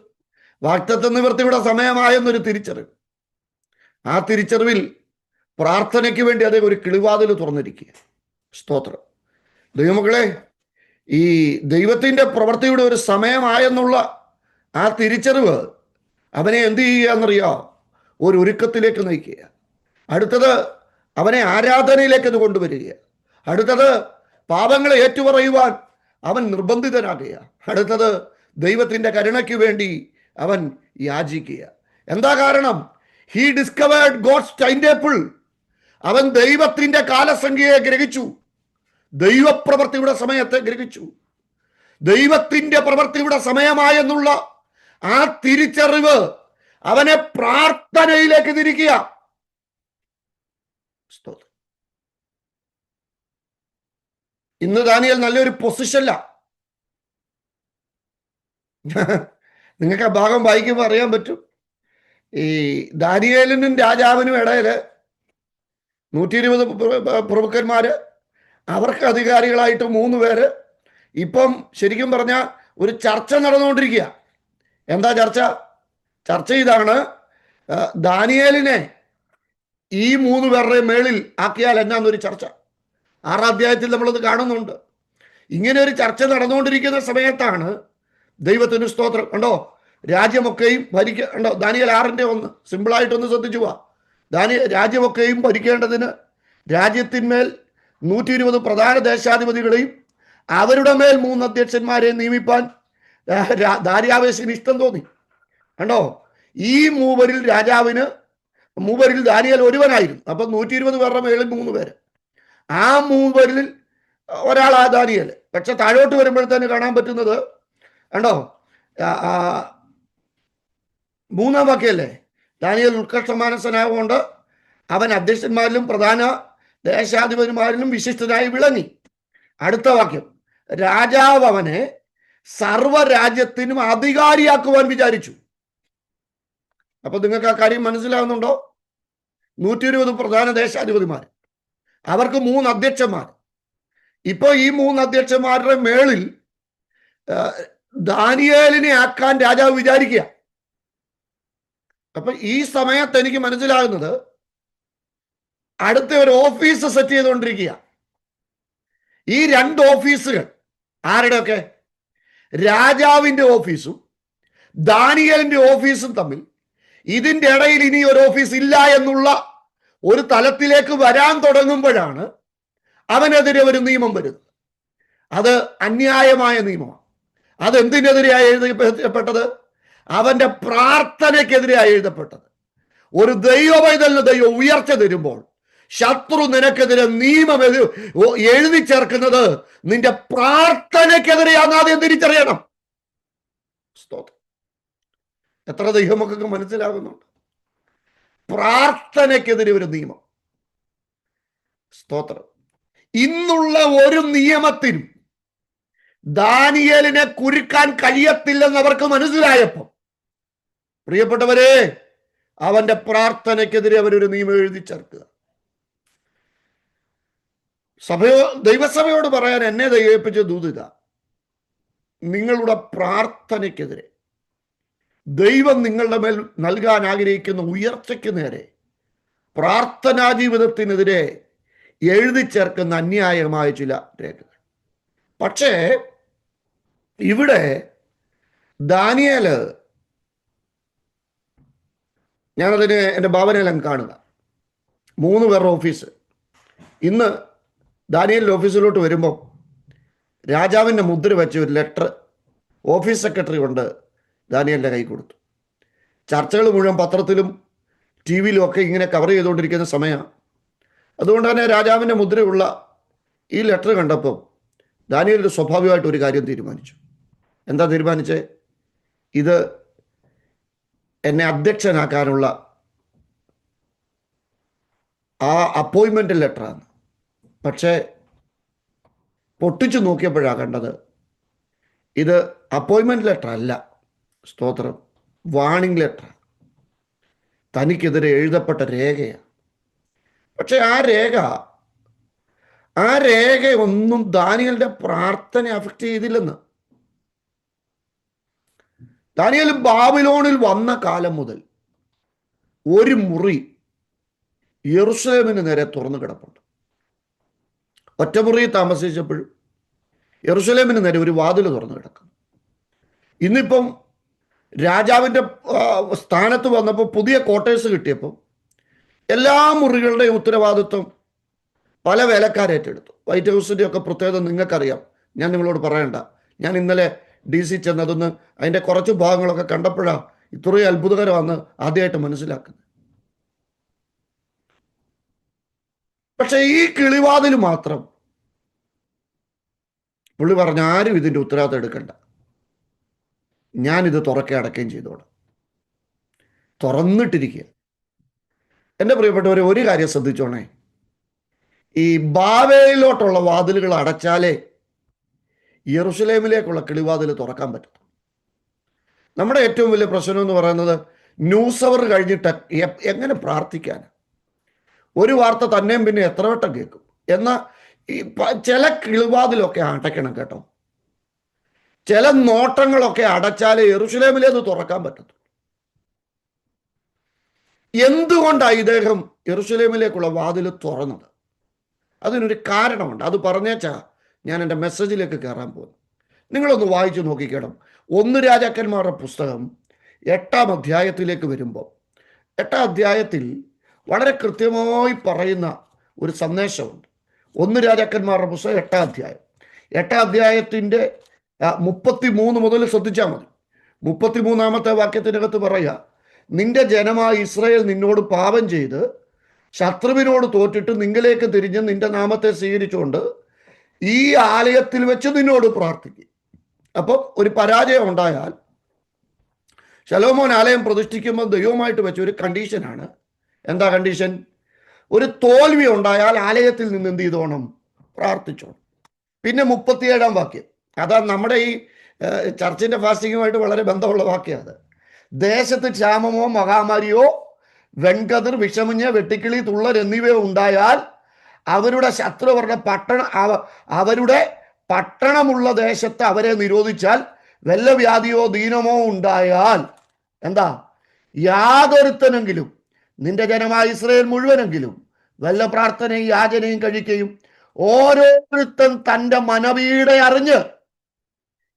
വാഗ്ദത്ത നിവർത്തിയുടെ സമയമായെന്നൊരു തിരിച്ചറിവ്. ആ തിരിച്ചറിവിൽ പ്രാർത്ഥനയ്ക്ക് വേണ്ടി അദ്ദേഹം ഒരു കിളിവാതിൽ തുറന്നിരിക്കുക. സ്തോത്രം. ദൈവമക്കളെ, ഈ ദൈവത്തിൻ്റെ പ്രവൃത്തിയുടെ ഒരു സമയമായെന്നുള്ള ആ തിരിച്ചറിവ് അവനെ എന്ത് ചെയ്യുക എന്നറിയാം? ഒരു ഒരുക്കത്തിലേക്ക് നയിക്കുക. അടുത്തത് അവനെ ആരാധനയിലേക്ക് അത് കൊണ്ടുവരിക. അടുത്തത് പാപങ്ങളെ ഏറ്റുപറയുവാൻ അവൻ നിർബന്ധിതനാകുക. അടുത്തത് ദൈവത്തിൻ്റെ കരുണയ്ക്ക് വേണ്ടി അവൻ യാചിക്കുക. എന്താ കാരണം? He discovered God's time table. അവൻ ദൈവത്തിൻ്റെ കാലസംഖ്യയെ ഗ്രഹിച്ചു, ദൈവപ്രവൃത്തിയുടെ സമയത്തെ ഗ്രഹിച്ചു. ദൈവത്തിൻ്റെ പ്രവൃത്തിയുടെ സമയമായെന്നുള്ള ആ തിരിച്ചറിവ് അവനെ പ്രാർത്ഥനയിലേക്ക് തിരിക്കുക. ഇന്ന് ദാനിയേൽ നല്ലൊരു പൊസിഷനില്ല. നിങ്ങൾക്ക് ആ ഭാഗം വായിക്കുമ്പോൾ അറിയാൻ പറ്റും. ഈ ദാനിയേലിനും രാജാവിനും ഇടയിൽ 120 പ്രഭുക്കന്മാര്, അവർക്ക് അധികാരികളായിട്ട് 3 പേര്. ഇപ്പം ശരിക്കും പറഞ്ഞാൽ ഒരു ചർച്ച നടന്നുകൊണ്ടിരിക്കുക. എന്താ ചർച്ച? ചർച്ച ഇതാണ്: ദാനിയേലിനെ ഈ 3 പേരുടെ മേളിൽ ആക്കിയാൽ എന്നാന്നൊരു ചർച്ച. 6-ാം അധ്യായത്തിൽ നമ്മളത് കാണുന്നുണ്ട്. ഇങ്ങനെ ഒരു ചർച്ച നടന്നുകൊണ്ടിരിക്കുന്ന സമയത്താണ് ദൈവത്തിന് സ്തോത്രം. കണ്ടോ, രാജ്യമൊക്കെയും കണ്ടോ, ദാനിയേൽ 6:1 സിമ്പിളായിട്ടൊന്ന് ശ്രദ്ധിച്ചു പോവാ. രാജ്യമൊക്കെയും ഭരിക്കേണ്ടതിന് രാജ്യത്തിന്മേൽ 120 പ്രധാന ദേശാധിപതികളെയും അവരുടെ മേൽ 3 അധ്യക്ഷന്മാരെ നിയമിപ്പാൻ ദാര്യാവേശിന് ഇഷ്ടം തോന്നി. കണ്ടോ, ഈ മൂവരിൽ ദാനിയേൽ ഒരുവനായിരുന്നു. അപ്പൊ 120 പേരുടെ മേളിൽ 3 പേര്. ആ 3 പേരിൽ ഒരാളാ ദാനിയേൽ. പക്ഷെ താഴോട്ട് വരുമ്പോഴത്തേന് കാണാൻ പറ്റുന്നത് കണ്ടോ, 3-ാം വാക്യല്ലേ, ദാനിയേൽ ഉത്കർഷമാനസനാകൊണ്ട് അവൻ അധ്യക്ഷന്മാരിലും പ്രധാന ദേശാധിപതിമാരിലും വിശിഷ്ടനായി വിളങ്ങി. അടുത്ത വാക്യം, രാജാവ് അവനെ സർവ്വരാജ്യത്തിനും അധികാരിയാക്കുവാൻ വിചാരിച്ചു. അപ്പൊ നിങ്ങൾക്ക് ആ കാര്യം മനസ്സിലാവുന്നുണ്ടോ? 120 പ്രധാന ദേശാധിപതിമാർ, അവർക്ക് 3 അധ്യക്ഷന്മാർ. ഇപ്പൊ ഈ 3 അധ്യക്ഷന്മാരുടെ മേളിൽ ദാനിയേലിനെ ആക്കാൻ രാജാവ് വിചാരിക്കുക. അപ്പൊ ഈ സമയത്ത് എനിക്ക് മനസ്സിലാകുന്നത് അടുത്ത ഒരു ഓഫീസ് സെറ്റ് ചെയ്തുകൊണ്ടിരിക്കുക. ഈ 2 ഓഫീസുകൾ ആരുടെയൊക്കെ? രാജാവിന്റെ ഓഫീസും ദാനിയേലിന്റെ ഓഫീസും തമ്മിൽ ഇതിന്റെ ഇടയിൽ ഇനി ഒരു ഓഫീസ് ഇല്ല എന്നുള്ള ഒരു തലത്തിലേക്ക് വരാൻ തുടങ്ങുമ്പോഴാണ് അവനെതിരെ ഒരു നിയമം വരുന്നത്. അത് അന്യായമായ നിയമമാണ്. അതെന്തിനെതിരെയായി എഴുതപ്പെട്ടത്? അവന്റെ പ്രാർത്ഥനയ്ക്കെതിരെയായി എഴുതപ്പെട്ടത്. ഒരു ദൈവവൈതലിന് ദൈവം ഉയർച്ച തരുമ്പോൾ ശത്രു നിനക്കെതിരെ നിയമം എഴുതി ചേർക്കുന്നത് നിന്റെ പ്രാർത്ഥനയ്ക്കെതിരെയാണെന്ന് ആദ്യം തിരിച്ചറിയണം. സ്തോത്രം. എത്ര ദൈവമൊക്കെ മനസ്സിലാകുന്നുണ്ട്? പ്രാർത്ഥനയ്ക്കെതിരെ ഒരു നിയമം. സ്തോത്രം. ഇന്നുള്ള ഒരു നിയമത്തിനും ദാനിയേലിനെ കുരുക്കാൻ കഴിയത്തില്ലെന്ന് അവർക്ക് മനസ്സിലായപ്പോൾ, പ്രിയപ്പെട്ടവരെ, അവന്റെ പ്രാർത്ഥനയ്ക്കെതിരെ അവരൊരു നിയമം എഴുതി ചേർക്കുക. ദൈവസഭയോട് പറയാൻ എന്നെ ദൈവിപ്പിച്ച ദൂതിത, നിങ്ങളുടെ പ്രാർത്ഥനയ്ക്കെതിരെ ദൈവം നിങ്ങളുടെ മേൽ നൽകാൻ ആഗ്രഹിക്കുന്ന ഉയർച്ചയ്ക്ക് നേരെ പ്രാർത്ഥനാ ജീവിതത്തിനെതിരെ എഴുതി ചേർക്കുന്ന അന്യായമായ ചില രേഖകൾ. പക്ഷേ ഇവിടെ ദാനിയേല്, ഞാനതിന് എൻ്റെ ഭാവനയിലും കാണുക, 3 പേരുടെ ഓഫീസ്. ഇന്ന് ദാനിയേലിൻ്റെ ഓഫീസിലോട്ട് വരുമ്പോൾ രാജാവിൻ്റെ മുദ്ര വെച്ച ഒരു ലെറ്റർ ഓഫീസ് സെക്രട്ടറി കൊണ്ട് ദാനിയേലിൻ്റെ കൈ കൊടുത്തു. ചർച്ചകൾ മുഴുവൻ പത്രത്തിലും ടി വിയിലും ഒക്കെ ഇങ്ങനെ കവർ ചെയ്തുകൊണ്ടിരിക്കുന്ന സമയമാണ്. അതുകൊണ്ട് തന്നെ രാജാവിൻ്റെ മുദ്രയുള്ള ഈ ലെറ്റർ കണ്ടപ്പോൾ ദാനിയേൽ സ്വാഭാവികമായിട്ട് ഒരു കാര്യം തീരുമാനിച്ചു. എന്താ തീരുമാനിച്ചേ? ഇത് എന്നെ അധ്യക്ഷനാക്കാനുള്ള ആ അപ്പോയിൻമെൻ്റ് ലെറ്ററാണ്. പക്ഷേ പൊട്ടിച്ചു നോക്കിയപ്പോഴാണ് കണ്ടത് ഇത് അപ്പോയിൻമെൻ്റ് ലെറ്റർ അല്ല. സ്തോത്രം. വാണിംഗ് ലെറ്റർ, തനിക്കെതിരെ എഴുതപ്പെട്ട രേഖയാണ്. പക്ഷെ ആ രേഖ ഒന്നും ദാനിയേലിന്റെ പ്രാർത്ഥന അഫക്റ്റ് ചെയ്തില്ലെന്ന്. ദാനിയേൽ ബാബിലോണിൽ വന്ന കാലം മുതൽ ഒരു മുറി യെരൂശലേമിന് നേരെ തുറന്നു കിടപ്പുണ്ട്. ഒറ്റമുറിയിൽ താമസിച്ചപ്പോഴും യെരൂശലേമിന് നേരെ ഒരു വാതിൽ തുറന്നു കിടക്കുന്നു. ഇന്നിപ്പം രാജാവിൻ്റെ സ്ഥാനത്ത് വന്നപ്പോൾ പുതിയ ക്വാർട്ടേഴ്സ് കിട്ടിയപ്പോൾ എല്ലാ മുറികളുടെയും ഉത്തരവാദിത്വം പല വേലക്കാരേറ്റെടുത്തു. വൈറ്റ് ഹൗസിൻ്റെ ഒക്കെ പ്രത്യേകത നിങ്ങൾക്കറിയാം, ഞാൻ നിങ്ങളോട് പറയണ്ട. ഞാൻ ഇന്നലെ DC ചെന്നതൊന്ന് അതിൻ്റെ കുറച്ച് ഭാഗങ്ങളൊക്കെ കണ്ടപ്പോഴാണ് ഇത്രയും അത്ഭുതകരമാണെന്ന് ആദ്യമായിട്ട് മനസ്സിലാക്കുന്നത്. പക്ഷെ ഈ കിളിവാതിൽ മാത്രം പുള്ളി പറഞ്ഞ, ആരും ഇതിൻ്റെ ഉത്തരവാദിത്തം എടുക്കണ്ട, ഞാനിത് തുറക്കെ അടക്കുകയും ചെയ്തോളാം. തുറന്നിട്ടിരിക്കുക. എൻ്റെ പ്രിയപ്പെട്ടവരെ, ഒരു കാര്യം ശ്രദ്ധിച്ചോണേ, ഈ ബാബേലിലോട്ടുള്ള വാതിലുകൾ അടച്ചാലേ യെരൂശലേമിലേക്കുള്ള കിളിവാതിൽ തുറക്കാൻ പറ്റും. നമ്മുടെ ഏറ്റവും വലിയ പ്രശ്നം എന്ന് പറയുന്നത് ന്യൂസ് അവർ കഴിഞ്ഞിട്ട് എങ്ങനെ പ്രാർത്ഥിക്കാൻ. ഒരു വാർത്ത തന്നെയും പിന്നെ എത്ര വട്ടം കേൾക്കും. എന്നാൽ ഈ ചില കിളിവാതിലൊക്കെ അടയ്ക്കണം കേട്ടോ. ചില നോട്ടങ്ങളൊക്കെ അടച്ചാലേ യെരൂശലേമിലേത് തുറക്കാൻ പറ്റത്തുള്ളൂ. എന്തുകൊണ്ടാണ് ഇദ്ദേഹം യെരൂശലേമിലേക്കുള്ള വാതിൽ തുറന്നത്? അതിനൊരു കാരണമുണ്ട്. അത് പറഞ്ഞേച്ചാ ഞാൻ എൻ്റെ മെസ്സേജിലേക്ക് കയറാൻ പോകുന്നു. നിങ്ങളൊന്ന് വായിച്ചു നോക്കിക്കണം. 1 രാജാക്കന്മാരുടെ പുസ്തകം 8-ാം അധ്യായത്തിലേക്ക് വരുമ്പോൾ 8-ാം അധ്യായത്തിൽ വളരെ കൃത്യമായി പറയുന്ന ഒരു സന്ദേശമുണ്ട്. 1 രാജാക്കന്മാരുടെ പുസ്തകം 8-ാം അധ്യായം. 8-ാം അധ്യായത്തിൻ്റെ 33 മുതൽ ശ്രദ്ധിച്ചാൽ മതി. 33-ാമത്തെ വാക്യത്തിനകത്ത് പറയുക, നിന്റെ ജനമായ ഇസ്രായേൽ നിന്നോട് പാപം ചെയ്ത് ശത്രുവിനോട് തോറ്റിട്ട് നിങ്ങളിലേക്ക് തിരിഞ്ഞ് നിന്റെ നാമത്തെ സ്വീകരിച്ചുകൊണ്ട് ഈ ആലയത്തിൽ വെച്ച് നിന്നോട് പ്രാർത്ഥിക്കും. അപ്പം ഒരു പരാജയം ഉണ്ടായാൽ ശലോമോൻ ആലയം പ്രതിഷ്ഠിക്കുമ്പോൾ ദൈവമായിട്ട് വെച്ച ഒരു കണ്ടീഷനാണ്. എന്താ കണ്ടീഷൻ? ഒരു തോൽവി ഉണ്ടായാൽ ആലയത്തിൽ നിന്ന് എന്ത് ചെയ്തോണം? പ്രാർത്ഥിച്ചോണം. പിന്നെ 37-ാം വാക്യം, അതാ നമ്മുടെ ഈ ചർച്ചിൻ്റെ ഫാസ്റ്റിങ്ങുമായിട്ട് വളരെ ബന്ധമുള്ള വാക്യമാണ്. ദേശത്ത് ക്ഷാമമോ മഹാമാരിയോ വെൺകതിർ വിഷമുഞ്ഞ വെട്ടിക്കിളി തുള്ളൽ എന്നിവയോ ഉണ്ടായാൽ അവരുടെ ശത്രുവരുടെ അവരുടെ പട്ടണമുള്ള ദേശത്ത് അവരെ നിരോധിച്ചാൽ വല്ല വ്യാധിയോ ദീനമോ ഉണ്ടായാൽ എന്താ, യാതൊരുത്തനെങ്കിലും നിന്റെ ജനമായ ഇസ്രായേൽ മുഴുവനെങ്കിലും വല്ല പ്രാർത്ഥനയും യാചനയും കഴിക്കുകയും ഓരോരുത്തൻ തൻ്റെ മനവീടെ അറിഞ്ഞ്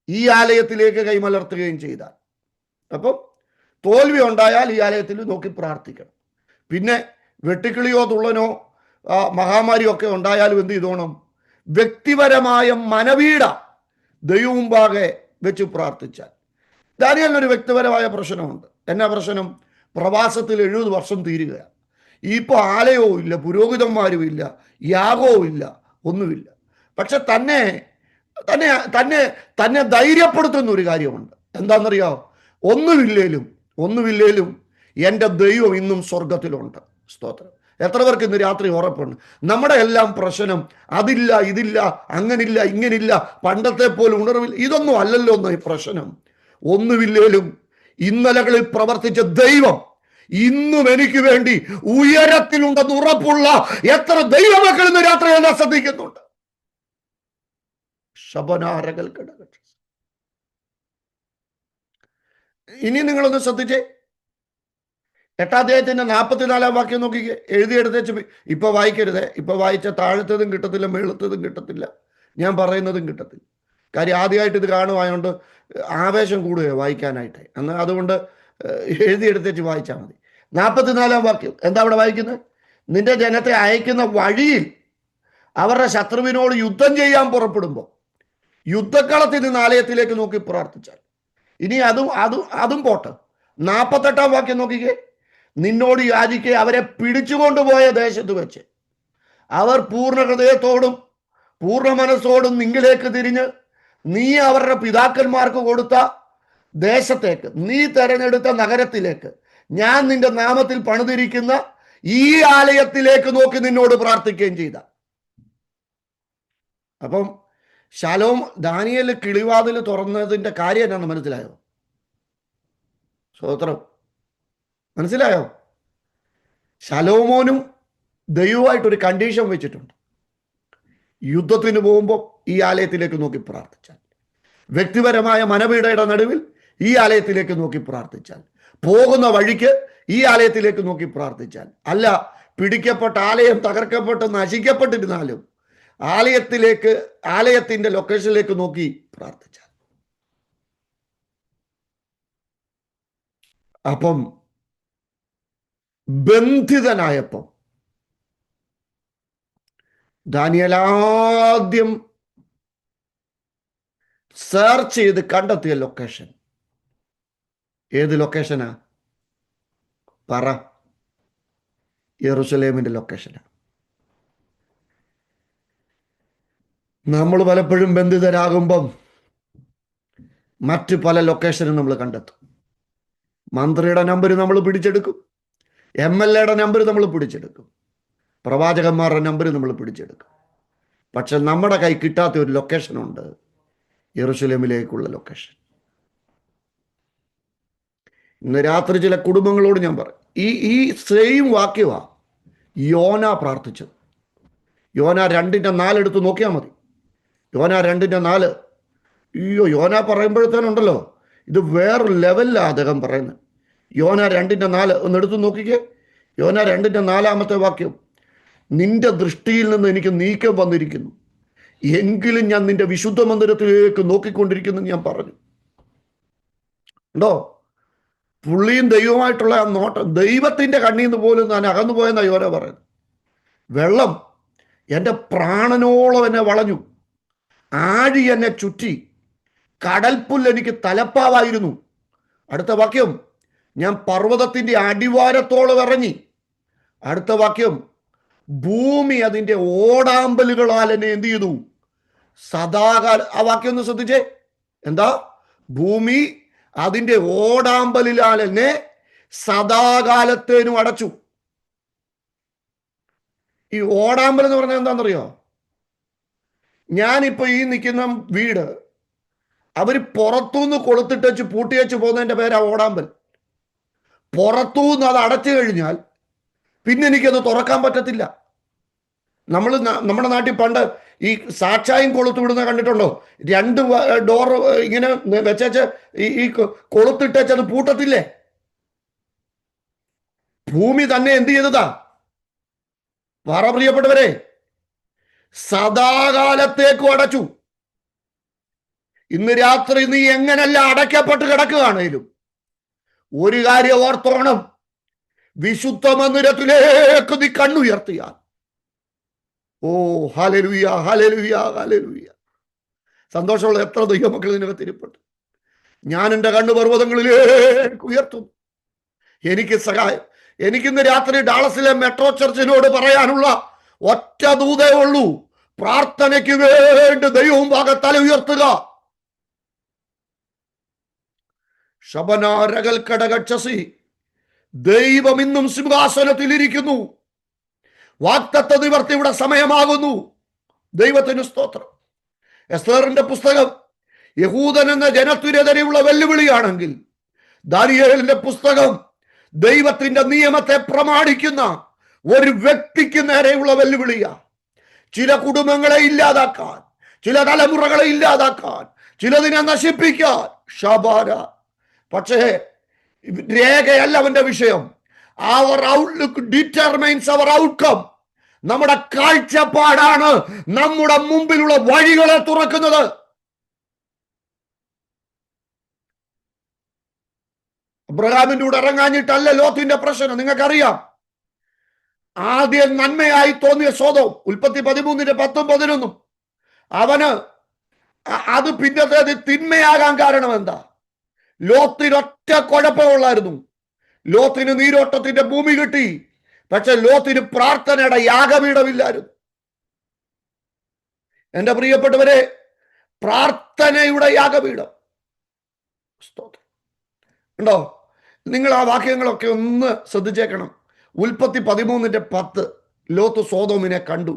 ഈ ആലയത്തിലേക്ക് കൈമലർത്തുകയും ചെയ്താൽ, അപ്പം തോൽവി ഉണ്ടായാൽ ഈ ആലയത്തിൽ നോക്കി പ്രാർത്ഥിക്കണം. പിന്നെ വെട്ടിക്കിളിയോ തുള്ളനോ മഹാമാരിയോ ഒക്കെ ഉണ്ടായാലും എന്ത് ചെയ്തോണം? വ്യക്തിപരമായ മനവീട ദൈവമുമ്പാകെ വെച്ച് പ്രാർത്ഥിച്ചാൽ. ദാനിയേലിനൊരു വ്യക്തിപരമായ പ്രശ്നമുണ്ട്. എന്നാ പ്രശ്നം? പ്രവാസത്തിൽ 70 വർഷം തീരുകയാണ്. ഇപ്പോൾ ആലയവും ഇല്ല, പുരോഹിതന്മാരും ഇല്ല, യാഗവും ഇല്ല, ഒന്നുമില്ല. പക്ഷെ തന്നെ തന്നെ തന്നെ തന്നെ ധൈര്യപ്പെടുത്തുന്ന ഒരു കാര്യമുണ്ട്. എന്താണെന്നറിയോ? ഒന്നുമില്ലേലും എൻ്റെ ദൈവം ഇന്നും സ്വർഗത്തിലുണ്ട്. സ്തോത്രം. എത്ര പേർക്ക് ഇന്ന് രാത്രി ഉറപ്പുണ്ട്? നമ്മുടെ എല്ലാം പ്രശ്നം അതില്ല, ഇതില്ല, അങ്ങനില്ല, ഇങ്ങനില്ല, പണ്ടത്തെ പോലെ ഉണർവില്ല, ഇതൊന്നും അല്ലല്ലോ എന്ന് ഈ പ്രശ്നം. ഒന്നുമില്ലേലും ഇന്നലകളിൽ പ്രവർത്തിച്ച ദൈവം ഇന്നും എനിക്ക് വേണ്ടി ഉയരത്തിലുണ്ടെന്ന് ഉറപ്പുള്ള എത്ര ദൈവമക്കൾ ഇന്ന് രാത്രി എന്നെ ശ്രദ്ധിക്കുന്നുണ്ട്. ശബനാരകൾ കിടക്കട്ടെ. ഇനി നിങ്ങളൊന്ന് ശ്രദ്ധിച്ചേ. 8-ാം അധ്യായത്തിന്റെ 44-ാം വാക്യം നോക്കിക്കേ. എഴുതിയെടുത്തേച്ച് ഇപ്പൊ വായിക്കരുതേ. ഇപ്പൊ വായിച്ച താഴത്തതും കിട്ടത്തില്ല, മേളത്തതും കിട്ടത്തില്ല, ഞാൻ പറയുന്നതും കിട്ടത്തില്ല. കാര്യം ആദ്യമായിട്ട് ഇത് കാണുവായതുകൊണ്ട് ആവേശം കൂടുകയോ വായിക്കാനായിട്ട്. എന്നാൽ അതുകൊണ്ട് എഴുതിയെടുത്തേച്ച് വായിച്ചാൽ മതി. 44-ാം വാക്യം എന്താ അവിടെ വായിക്കുന്നത്? നിന്റെ ജനത്തെ അയക്കുന്ന വഴിയിൽ അവരുടെ ശത്രുവിനോട് യുദ്ധം ചെയ്യാൻ പുറപ്പെടുമ്പോൾ യുദ്ധക്കളത്തിൽ നിന്ന് ആലയത്തിലേക്ക് നോക്കി പ്രാർത്ഥിച്ചാൽ. ഇനി അതും പോട്ടെ. 48-ാം വാക്യം നോക്കിക്കേ. നിന്നോട് യാചിക്കെ അവരെ പിടിച്ചുകൊണ്ടുപോയ ദേശത്ത് വെച്ച് അവർ പൂർണ്ണ ഹൃദയത്തോടും പൂർണ്ണ മനസ്സോടും നിങ്ങളിലേക്ക് തിരിഞ്ഞ് നീ അവരുടെ പിതാക്കന്മാർക്ക് കൊടുത്ത ദേശത്തേക്ക്, നീ തെരഞ്ഞെടുത്ത നഗരത്തിലേക്ക്, ഞാൻ നിന്റെ നാമത്തിൽ പണിതിരിക്കുന്ന ഈ ആലയത്തിലേക്ക് നോക്കി നിന്നോട് പ്രാർത്ഥിക്കുകയും ചെയ്ത. അപ്പം ദാനിയേൽ കിളിവാതിൽ തുറന്നതിന്റെ കാര്യം എന്നാണ് മനസ്സിലായോ? സ്തോത്രം. മനസ്സിലായോ? ശലോമോനും ദൈവമായിട്ടൊരു കണ്ടീഷൻ വെച്ചിട്ടുണ്ട്. യുദ്ധത്തിന് പോകുമ്പോൾ ഈ ആലയത്തിലേക്ക് നോക്കി പ്രാർത്ഥിച്ചാൽ, വ്യക്തിപരമായ മനവീടയുടെ നടുവിൽ ഈ ആലയത്തിലേക്ക് നോക്കി പ്രാർത്ഥിച്ചാൽ, പോകുന്ന വഴിക്ക് ഈ ആലയത്തിലേക്ക് നോക്കി പ്രാർത്ഥിച്ചാൽ, അല്ല പിടിക്കപ്പെട്ട ആലയം തകർക്കപ്പെട്ട് നശിക്കപ്പെട്ടിരുന്നാലും ആലയത്തിന്റെ ലൊക്കേഷനിലേക്ക് നോക്കി പ്രാർത്ഥിച്ചാൽ. അപ്പം ബന്ധിതനായപ്പം ദാനിയേൽ ആദ്യം സെർച്ച് ചെയ്ത് കണ്ടെത്തിയ ലൊക്കേഷൻ ഏത് ലൊക്കേഷനാ? പറ. യെറുശലേമിന്റെ ലൊക്കേഷനാണ്. നമ്മൾ പലപ്പോഴും ബന്ധിതരാകുമ്പം മറ്റ് പല ലൊക്കേഷനും നമ്മൾ കണ്ടെത്തും. മന്ത്രിയുടെ നമ്പർ നമ്മൾ പിടിച്ചെടുക്കും, MLA-യുടെ നമ്പർ നമ്മൾ പിടിച്ചെടുക്കും, പ്രവാചകന്മാരുടെ നമ്പർ നമ്മൾ പിടിച്ചെടുക്കും. പക്ഷെ നമ്മുടെ കൈ കിട്ടാത്ത ഒരു ലൊക്കേഷനുണ്ട്, യെറുശലേമിലേക്കുള്ള ലൊക്കേഷൻ. ഇന്ന് രാത്രി ചില കുടുംബങ്ങളോട് ഞാൻ പറയും, ഈ സെയിം വാക്യമാ യോന പ്രാർത്ഥിച്ചത്. യോന 2:4 എടുത്ത് നോക്കിയാൽ മതി. യോന 2:4. യോന പറയുമ്പോഴത്തേനുണ്ടല്ലോ ഇത് വേറൊരു ലെവലിലാണ് അദ്ദേഹം പറയുന്നത്. യോന 2:4 ഒന്ന് എടുത്ത് നോക്കിക്കേ. യോന 2:4 വാക്യം. നിന്റെ ദൃഷ്ടിയിൽ നിന്ന് എനിക്ക് നീക്കം വന്നിരിക്കുന്നു, എങ്കിലും ഞാൻ നിന്റെ വിശുദ്ധ മന്ദിരത്തിലേക്ക് നോക്കിക്കൊണ്ടിരിക്കുന്നു ഞാൻ പറഞ്ഞു. ഉണ്ടോ? പുള്ളിയും ദൈവമായിട്ടുള്ള ആ നോട്ടം, ദൈവത്തിന്റെ കണ്ണിൽ നിന്ന് പോലും ഞാൻ അകന്നുപോയെന്നാ യോന പറയുന്നത്. വെള്ളം എൻ്റെ പ്രാണനോളം എന്നെ വളഞ്ഞു, ആഴി എന്നെ ചുറ്റി, കടൽപ്പുല്ല് എനിക്ക് തലപ്പാവായിരുന്നു. അടുത്ത വാക്യം, ഞാൻ പർവ്വതത്തിന്റെ അടിവാരത്തോളം ഇറങ്ങി. അടുത്ത വാക്യം, ഭൂമി അതിൻ്റെ ഓടാമ്പലുകളാൽ എന്നെ എന്ത് ചെയ്തു? സദാകാല. ആ വാക്യം ഒന്ന് ശ്രദ്ധിച്ചേ. എന്താ? ഭൂമി അതിൻ്റെ ഓടാമ്പലിലാൽ എന്നെ സദാകാലത്തേനും അടച്ചു. ഈ ഓടാമ്പൽ എന്ന് പറഞ്ഞാൽ എന്താണെന്നറിയോ? ഞാനിപ്പോ ഈ നിൽക്കുന്ന വീട് അവര് പുറത്തുനിന്ന് കൊളുത്തിട്ട് വെച്ച് പൂട്ടി വെച്ച് പോകുന്നതിന്റെ പേരാ ഓടാമ്പൽ. പുറത്തുനിന്ന് അത് അടച്ചു കഴിഞ്ഞാൽ പിന്നെ എനിക്കത് തുറക്കാൻ പറ്റത്തില്ല. നമ്മുടെ നാട്ടിൽ പണ്ട് ഈ സാക്ഷായും കൊളുത്ത് വിടുന്ന കണ്ടിട്ടുണ്ടോ? 2 ഡോർ ഇങ്ങനെ വെച്ചേച്ച് ഈ കൊളുത്തിട്ടേച്ച് അത് പൂട്ടത്തില്ലേ? ഭൂമി തന്നെ എന്ത് ചെയ്തതാ? പറ പ്രിയപ്പെട്ടവരെ, സദാകാലത്തേക്കും അടച്ചു. ഇന്ന് രാത്രി നീ എങ്ങനെയല്ല അടയ്ക്കപ്പെട്ട് കിടക്കുകയാണേലും ഒരു കാര്യം ഓർത്തോണം, വിശുദ്ധ മന്ദിരത്തിലേക്ക് നീ കണ്ണുയർത്തിയാൽ, ഓ ഹല്ലേലൂയ, ഹല്ലേലൂയ, ഹല്ലേലൂയ. സന്തോഷമുള്ള എത്ര ദൈവമക്കൾ ഇതിനകത്ത് ഇരിപ്പുണ്ട്. ഞാൻ എൻ്റെ കണ്ണു പർവ്വതങ്ങളിലേക്ക് ഉയർത്തുന്നു. എനിക്ക് സഹായം. എനിക്കിന്ന് രാത്രി ഡാളസിലെ മെട്രോ ചർച്ചിനോട് പറയാനുള്ള ഒറ്റ ദൂതേ ഉള്ളൂ, പ്രാർത്ഥനയ്ക്ക് വേണ്ടി ദൈവവും ഭാഗത്തല ഉയർത്തുക. ശബനാരകൽ കടകക്ഷസി, ദൈവം ഇന്നും സിംഹാസനത്തിൽ ഇരിക്കുന്നു. വാഗ്ദത്ത നിവർത്തിയുടെ സമയമാകുന്നു. ദൈവത്തിന് സ്തോത്രം. എസ്തേറിന്റെ പുസ്തകം യഹൂദൻ എന്ന ജനത്തിനെതിരെയുള്ള വെല്ലുവിളിയാണെങ്കിൽ, ദാനിയേലിന്റെ പുസ്തകം ദൈവത്തിന്റെ നിയമത്തെ പ്രമാണിക്കുന്ന ഒരു വ്യക്തിക്ക് നേരെയുള്ള വെല്ലുവിളിയാ. ചില കുടുംബങ്ങളെ ഇല്ലാതാക്കാൻ, ചില തലമുറകളെ ഇല്ലാതാക്കാൻ, ചിലതിനെ നശിപ്പിക്കാൻ. ഷബാര. പക്ഷേ രേഖയല്ല അവന്റെ വിഷയം. അവർ ഔട്ട്ലുക്ക് ഡിറ്റർമൈൻസ് അവർ ഔട്ട്കം. നമ്മുടെ കാഴ്ചപ്പാടാണ് നമ്മുടെ മുമ്പിലുള്ള വഴികളെ തുറക്കുന്നത്. അബ്രഹാമിന്റെ കൂടെ ഇറങ്ങാഞ്ഞിട്ടല്ല ലോത്തിന്റെ പ്രശ്നം. നിങ്ങൾക്കറിയാം, ആദ്യം നന്മയായി തോന്നിയ സോദോം, ഉൽപ്പത്തി 13:10-11, അവന് അത് പിന്നത്തേത് തിന്മയാകാൻ കാരണം എന്താ? ലോത്തിനൊറ്റ കുഴപ്പമുള്ളായിരുന്നു. ലോത്തിന് നീരോട്ടത്തിന്റെ ഭൂമി കിട്ടി, പക്ഷെ ലോത്തിന് പ്രാർത്ഥനയുടെ യാഗപീഠമില്ലായിരുന്നു. എന്റെ പ്രിയപ്പെട്ടവരെ, പ്രാർത്ഥനയുടെ യാഗപീഠം ഉണ്ടോ? നിങ്ങൾ ആ വാക്യങ്ങളൊക്കെ ഒന്ന് ശ്രദ്ധിച്ചേക്കണം. ഉൽപ്പത്തി 13:10 ലോത്ത് സോദോമിനെ കണ്ടു.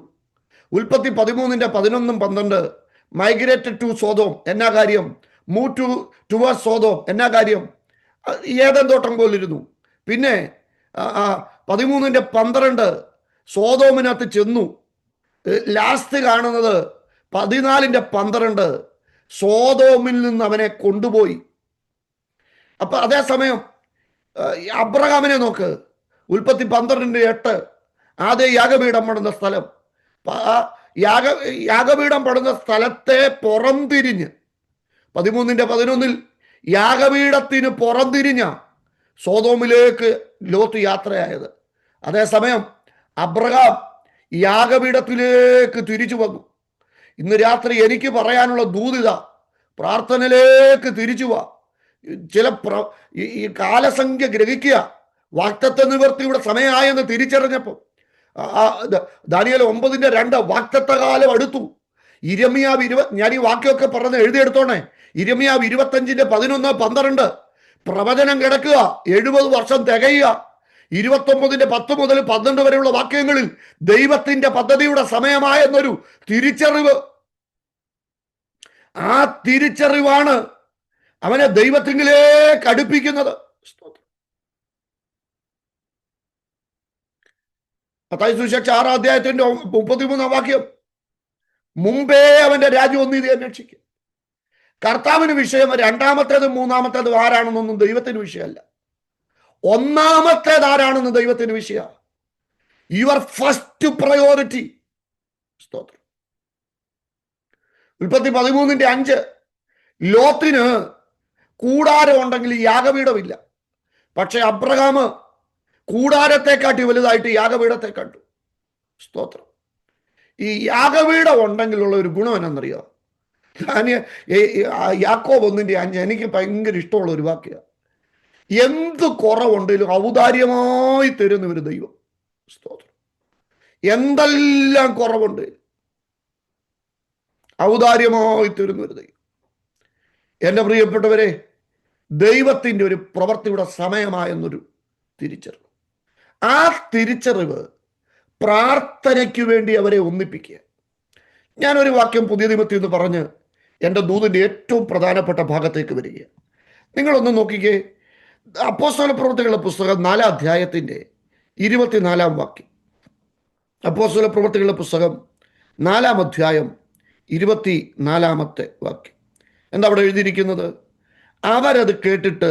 ഉൽപ്പത്തി 13:11-12 മൈഗ്രേറ്റഡ് ടു സോദോം. എന്നാ കാര്യം? Move towards Sodom. എന്നാ കാര്യം? ഏദൻ തോട്ടം പോലിരുന്നു. പിന്നെ 13:12 സോദോമിനകത്ത് ചെന്നു. ലാസ്റ്റ് കാണുന്നത് 14:12 സോദോമിൽ നിന്ന് അവനെ കൊണ്ടുപോയി. അപ്പൊ അതേസമയം അബ്രഹാമിനെ നോക്ക്. ഉൽപ്പത്തി 12:8 ആദ്യം യാഗപീഠം പടുന്ന സ്ഥലം. യാഗപീഠം പടുന്ന സ്ഥലത്തെ പുറംതിരിഞ്ഞ് 13:11 യാഗപീഠത്തിന് പുറംതിരിഞ്ഞ സോദോമിലേക്ക് ലോത്ത് യാത്രയായത്. അതേസമയം അബ്രഹാം യാഗപീഠത്തിലേക്ക് തിരിച്ചു വന്നു. ഇന്ന് രാത്രി എനിക്ക് പറയാനുള്ള ദൂതിത, പ്രാർത്ഥനയിലേക്ക് തിരിച്ചു വാ. ചില ഈ കാലസംഖ്യ ഗ്രഹിക്കുക. വാഗ്ദത്ത നിവൃത്തിയുടെ സമയമായെന്ന് തിരിച്ചറിഞ്ഞപ്പോൾ ദാനിയേൽ 9:2 വാഗ്ദത്ത കാലം അടുത്തു. ഇരമ്യാവ് 20, ഞാൻ ഈ വാക്യമൊക്കെ പറഞ്ഞ് എഴുതിയെടുത്തോണേ. ഇരമ്യാവ് 25:11-12 പ്രവചനം കിടക്കുക. 70 വർഷം തികയുക. 29:10 മുതൽ 12 വരെയുള്ള വാക്യങ്ങളിൽ ദൈവത്തിന്റെ പദ്ധതിയുടെ സമയമായെന്നൊരു തിരിച്ചറിവ്. ആ തിരിച്ചറിവാണ് അവനെ ദൈവത്തിങ്കിലേക്ക് അടുപ്പിക്കുന്നത്. മത്തായി സുവിശേഷം 6-ാം അധ്യായത്തിന്റെ 33-ാം വാക്യം, മുമ്പേ അവന്റെ രാജ്യം ഒന്നിനെ അന്വേഷിക്കും. കർത്താവിന് വിഷയം രണ്ടാമത്തേതും മൂന്നാമത്തേതും ആരാണെന്നൊന്നും ദൈവത്തിന് വിഷയമല്ല. ഒന്നാമത്തേത് ആരാണെന്ന് ദൈവത്തിന് വിഷയമാണ്. Your first priority. സ്തോത്രം. ഉൽപ്പത്തി 13:5. ലോത്തിന് കൂടാരം ഉണ്ടെങ്കിൽ യാഗപീഠമില്ല. പക്ഷെ അബ്രഹാം കൂടാരത്തെക്കാട്ടി വലുതായിട്ട് യാഗപീഠത്തെ കണ്ടു. സ്തോത്രം. ഈ യാഗപീഠം ഉണ്ടെങ്കിലുള്ള ഒരു ഗുണം എന്നറിയോ? ഞാൻ യാക്കോബ് 1:5 എനിക്ക് ഭയങ്കര ഇഷ്ടമുള്ള ഒരു വാക്യാണ്. എന്ത് കുറവുണ്ടെങ്കിലും ഔദാര്യമായി തരുന്ന ഒരു ദൈവം. സ്തോത്രം. എന്തെല്ലാം കുറവുണ്ട് ഔദാര്യമായി തരുന്ന ഒരു ദൈവം. എൻ്റെ പ്രിയപ്പെട്ടവരെ, ദൈവത്തിൻ്റെ ഒരു പ്രവൃത്തിയുടെ സമയമായെന്നൊരു തിരിച്ചറിവ്. ആ തിരിച്ചറിവ് പ്രാർത്ഥനയ്ക്ക് വേണ്ടി അവരെ ഒന്നിപ്പിക്കുക. ഞാനൊരു വാക്യം പുതിയ നിയമത്തിൽ നിന്ന് പറഞ്ഞ് എൻ്റെ ദൂതിൻ്റെ ഏറ്റവും പ്രധാനപ്പെട്ട ഭാഗത്തേക്ക് വരിക. നിങ്ങളൊന്ന് നോക്കിക്കേ, അപ്പോസ്തല പ്രവൃത്തികളുടെ പുസ്തകം 4-ാം അധ്യായത്തിൻ്റെ 24-ാം വാക്യം. അപ്പോസ്തല പ്രവൃത്തികളുടെ പുസ്തകം 4-ാം അധ്യായം 24-ാമത്തെ വാക്യം. എന്താ അവിടെ എഴുതിയിരിക്കുന്നത്? അവരത് കേട്ടിട്ട്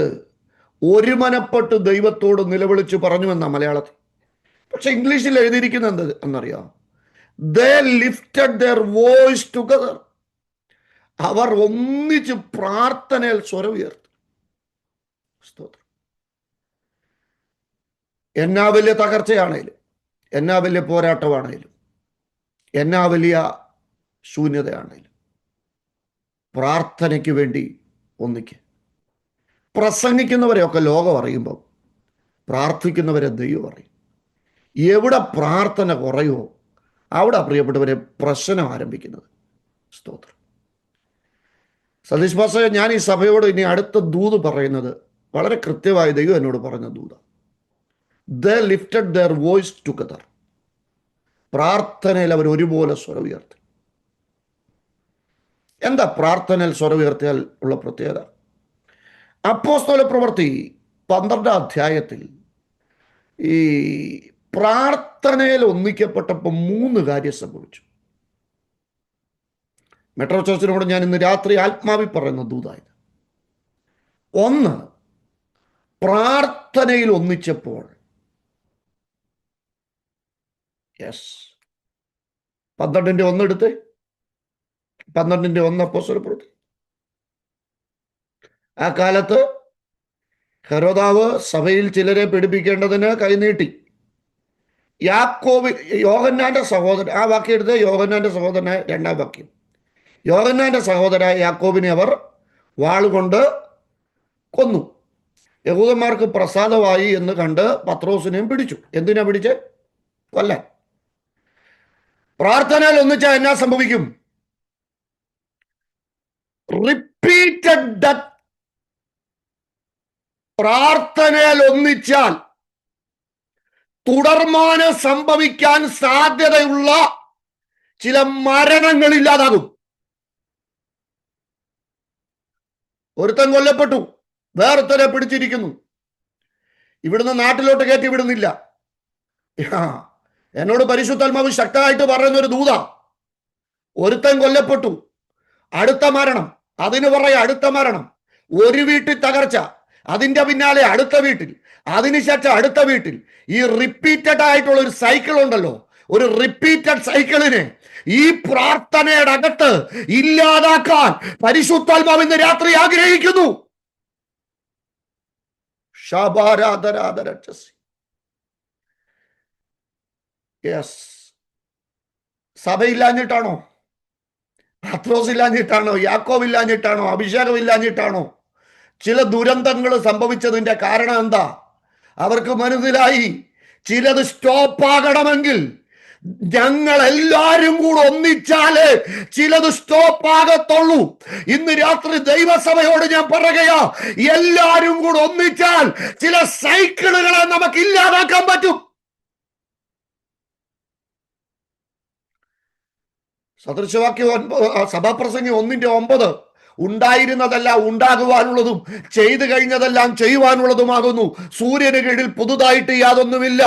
ഒരുമനപ്പെട്ട് ദൈവത്തോട് നിലവിളിച്ച് പറഞ്ഞു എന്ന മലയാളത്തിൽ. പക്ഷെ ഇംഗ്ലീഷിൽ എഴുതിയിരിക്കുന്നത് എന്ത് എന്നറിയാം? They lifted their voice together. അവർ ഒന്നിച്ച് പ്രാർത്ഥനയിൽ സ്വരം ഉയർത്തി. സ്തോത്രം. എന്നാ വലിയ തകർച്ചയാണേലും, എന്നാ വലിയ പോരാട്ടമാണേലും, എന്നാ വലിയ ശൂന്യതയാണേലും പ്രാർത്ഥനയ്ക്ക് വേണ്ടി ഒന്നിക്കുക. പ്രസംഗിക്കുന്നവരെയൊക്കെ ലോകം അറിയുമ്പോൾ പ്രാർത്ഥിക്കുന്നവരെ ദൈവം അറിയും. എവിടെ പ്രാർത്ഥന കുറയുമോ അവിടെ പ്രിയപ്പെട്ടവരെ പ്രശ്നം ആരംഭിക്കുന്നത്. സ്തോത്രം. സതീഷ് പാസ്റ്റർ, ഞാൻ ഈ സഭയോട് ഇനി അടുത്ത ദൂത് പറയുന്നത് വളരെ കൃത്യമായി ദൈവം എന്നോട് പറഞ്ഞ ദൂത. They lifted their voice together. പ്രാർത്ഥനയിൽ അവർ ഒരുപോലെ സ്വരം ഉയർത്തി. എന്താ പ്രാർത്ഥനയിൽ സ്വരം ഉയർത്തിയാൽ ഉള്ള പ്രത്യേകത? അപ്പോസ്തല പ്രവൃത്തി 12-ാം അധ്യായത്തിൽ ഈ പ്രാർത്ഥനയിൽ ഒന്നിക്കപ്പെട്ടപ്പോൾ 3 കാര്യം സംഭവിച്ചു. മെട്രോ ചർച്ചിനോട് ഞാൻ ഇന്ന് രാത്രി ആത്മാവിൽ പറയുന്ന ദൂതായത്. 1, പ്രാർത്ഥനയിൽ ഒന്നിച്ചപ്പോൾ 12-ന്റെ 1 എടുത്ത് 12-ന്റെ 1 അപ്പോസ്തല പ്രവൃത്തി. ആ കാലത്ത് ഹെരോദാവ് സഭയിൽ ചിലരെ പീഡിപ്പിക്കേണ്ടതിന് കൈനീട്ടി. യോഹന്നാന്റെ സഹോദരൻ, ആ വാക്യം എടുത്ത് യോഹന്നാന്റെ സഹോദരനായ 2-ാം വാക്യം. യോഹന്നാന്റെ സഹോദരനായ യാക്കോബിനെ അവർ വാളുകൊണ്ട് കൊന്നു. യഹൂദന്മാർക്ക് പ്രസാദമായി എന്ന് കണ്ട് പത്രോസിനെയും പിടിച്ചു. എന്തിനാ പിടിച്ച്? കൊല്ലാൻ. പ്രാർത്ഥനയിൽ ഒന്നിച്ചാൽ എന്നാ സംഭവിക്കും? Repeated death. പ്രാർത്ഥനയിൽ ഒന്നിച്ചാൽ തുടർമാനം സംഭവിക്കാൻ സാധ്യതയുള്ള ചില മരണങ്ങളില്ലാതാകും. ഒരുത്തൻ കൊല്ലപ്പെട്ടു, വേറൊരുത്തനെ പിടിച്ചിരിക്കുന്നു. ഇവിടുന്ന് നാട്ടിലോട്ട് കയറ്റി വിടുന്നില്ല. എന്നോട് പരിശുദ്ധാത്മാവ് ശക്തമായിട്ട് പറയുന്ന ഒരു ദൂത. ഒരുത്തൻ കൊല്ലപ്പെട്ടു, അടുത്ത മരണം, അതിന് പറയാം അടുത്ത മരണം. ഒരു വീട്ടിൽ തകർച്ച, അതിന്റെ പിന്നാലെ അടുത്ത വീട്ടിൽ, അതിനുശേഷം അടുത്ത വീട്ടിൽ. ഈ റിപ്പീറ്റഡ് ആയിട്ടുള്ള ഒരു സൈക്കിൾ ഉണ്ടല്ലോ, ഒരു റിപ്പീറ്റഡ് സൈക്കിളിനെ ഈ പ്രാർത്ഥനയുടെ അകത്ത് ഇല്ലാതാക്കാൻ പരിശുദ്ധാത്മാവ് ഇന്ന് രാത്രി ആഗ്രഹിക്കുന്നു. സഭയില്ലാഞ്ഞിട്ടാണോ? പത്രോസ് ഇല്ലാഞ്ഞിട്ടാണോ? യാക്കോബ് ഇല്ലാഞ്ഞിട്ടാണോ? അഭിഷേകം ഇല്ലാഞ്ഞിട്ടാണോ? ചില ദുരന്തങ്ങൾ സംഭവിച്ചതിന്റെ കാരണം എന്താ? അവർക്ക് മനസ്സിലായി ചിലത് സ്റ്റോപ്പാകണമെങ്കിൽ ഞങ്ങൾ എല്ലാരും കൂടെ ഒന്നിച്ചാലേ ചിലത് സ്റ്റോപ്പാകത്തുള്ളൂ. ഇന്ന് രാത്രി ദൈവസഭയോട് ഞാൻ പറയുകയാ, എല്ലാരും കൂടെ ഒന്നിച്ചാൽ ചില സൈക്കിളുകളെ നമുക്ക് ഇല്ലാതാക്കാൻ പറ്റും. സദൃശവാക്യം സഭാപ്രസംഗി 1-9 ഉണ്ടായിരുന്നതെല്ലാം ഉണ്ടാകുവാനുള്ളതും ചെയ്തു കഴിഞ്ഞതെല്ലാം ചെയ്യുവാനുള്ളതുമാകുന്നു. സൂര്യന് കീഴിൽ പുതുതായിട്ട് യാതൊന്നുമില്ല.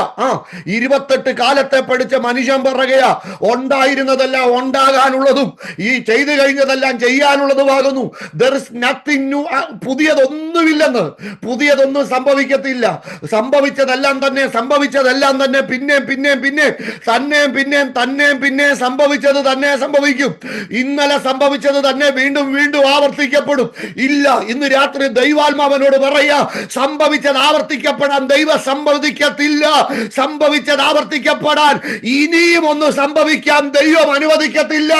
28 കാലത്തെ പഠിച്ച മനുഷ്യൻ പറയുകയാ, ഉണ്ടായിരുന്നതെല്ലാം ഉണ്ടാകാനുള്ളതും ഈ ചെയ്തു കഴിഞ്ഞതെല്ലാം ചെയ്യാനുള്ളതുമാകുന്നു. There is nothing new. പുതിയതൊന്നുമില്ലെന്ന്. പുതിയതൊന്നും സംഭവിക്കത്തില്ല. സംഭവിച്ചതെല്ലാം തന്നെ പിന്നെ സംഭവിച്ചത് തന്നെ സംഭവിക്കും. ഇന്നലെ സംഭവിച്ചത് തന്നെ വീണ്ടും വീണ്ടും ആവർത്തിക്കപ്പെടും. ഇല്ല, ഇന്ന് രാത്രി ദൈവാത്മാവനോട് പറയാ, സംഭവിച്ചത് ആവർത്തിക്കപ്പെടാൻ ദൈവം സമ്മതിക്കത്തില്ല. സംഭവിച്ചത് ആവർത്തിക്കപ്പെടാൻ ഇനിയും ഒന്ന് സംഭവിക്കാൻ ദൈവം അനുവദിക്കത്തില്ല.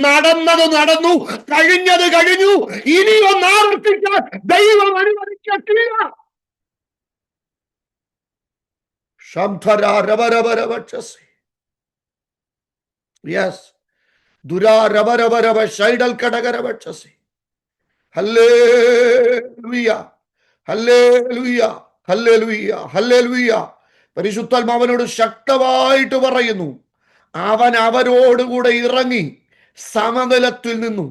നടന്നത് നടന്നു, കഴിഞ്ഞത് കഴിഞ്ഞു, ഇനിയൊന്ന് ആവർത്തിക്കാൻ ദൈവം അനുവദിക്കത്തില്ല. യെസ്, ദുരാരവരവരവ ഷൈഡൽ കടകരവക്ഷസി. Hallelujah, hallelujah, hallelujah, hallelujah. പരിശുദ്ധാത്മാവനോട് ശക്തമായിട്ട് പറയുന്നു, അവൻ അവരോടുകൂടെ ഇറങ്ങി സമതലത്തിൽ നിന്നും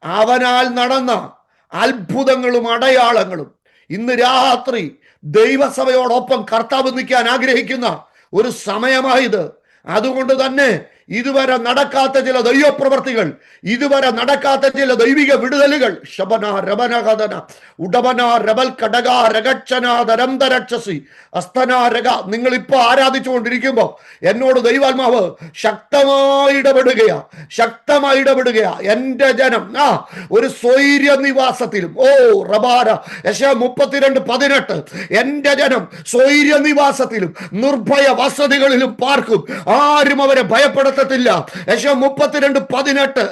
അവനാൽ നടന്ന അത്ഭുതങ്ങളും അടയാളങ്ങളും ഇന്ന് രാത്രി ദൈവസഭയോടൊപ്പം കർത്താവ് നിൽക്കാൻ ആഗ്രഹിക്കുന്ന ഒരു സമയമായത്. അതുകൊണ്ട് തന്നെ ഇതുവരെ നടക്കാത്ത ചില ദൈവപ്രവർത്തികൾ, ഇതുവരെ നടക്കാത്ത ചില ദൈവിക വിടുതലുകൾ, ശബന രബനകഥന ഉടബന രബൽ കടക രഗക്ഷനാദരംധരക്ഷസി അസ്തനാരക, നിങ്ങളിപ്പോ ആരാധിച്ചുകൊണ്ടിരിക്കുമ്പോ എന്നോട് ദൈവാത്മാവ് ശക്തമായി ഇടപെടുകയാ. എന്റെ ജനം ഒരു സ്വൈര്യ നിവാസത്തിലും, റബാര യശ 32:18, എന്റെ ജനം സ്വൈര്യ നിവാസത്തിലും നിർഭയ വസതികളിലും പാർക്കും, ആരും അവരെ ഭയപ്പെടുത്തില്ല. യശ 32:18.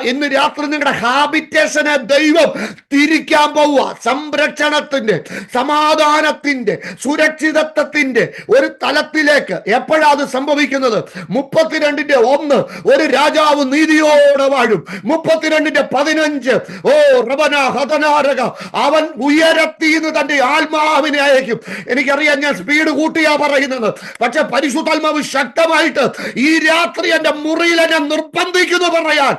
ഇന്ന് രാത്രി നിങ്ങളുടെ ഹാബിറ്റേഷനെ ദൈവം തിരിക്കാൻ പോവുക. സംരക്ഷണത്തിന്റെ, സമാധാനത്തിന്റെ, സുരക്ഷിതത്വത്തിന്റെ ഒരു തലത്തിലേക്ക്. എപ്പോഴാ അത് സംഭവിക്കുന്നത്? 32:1, ഒരു രാജാവ് നീതിയോടെ വാഴും. 32:15, റബന ഹതനാരക, അവൻ ഉയരത്തിന്ന് തന്റെ ആത്മാവിനെ അയക്കും. എനിക്കറിയാം, ഞാൻ സ്പീഡ് കൂട്ടിയാ പറയുന്നത്, പക്ഷെ പരിശുദ്ധാത്മാവ് ശക്തമായിട്ട് ഈ രാത്രി എന്റെ മുറിയിൽ എന്നെ നിർബന്ധിക്കുന്നു പറയാൻ.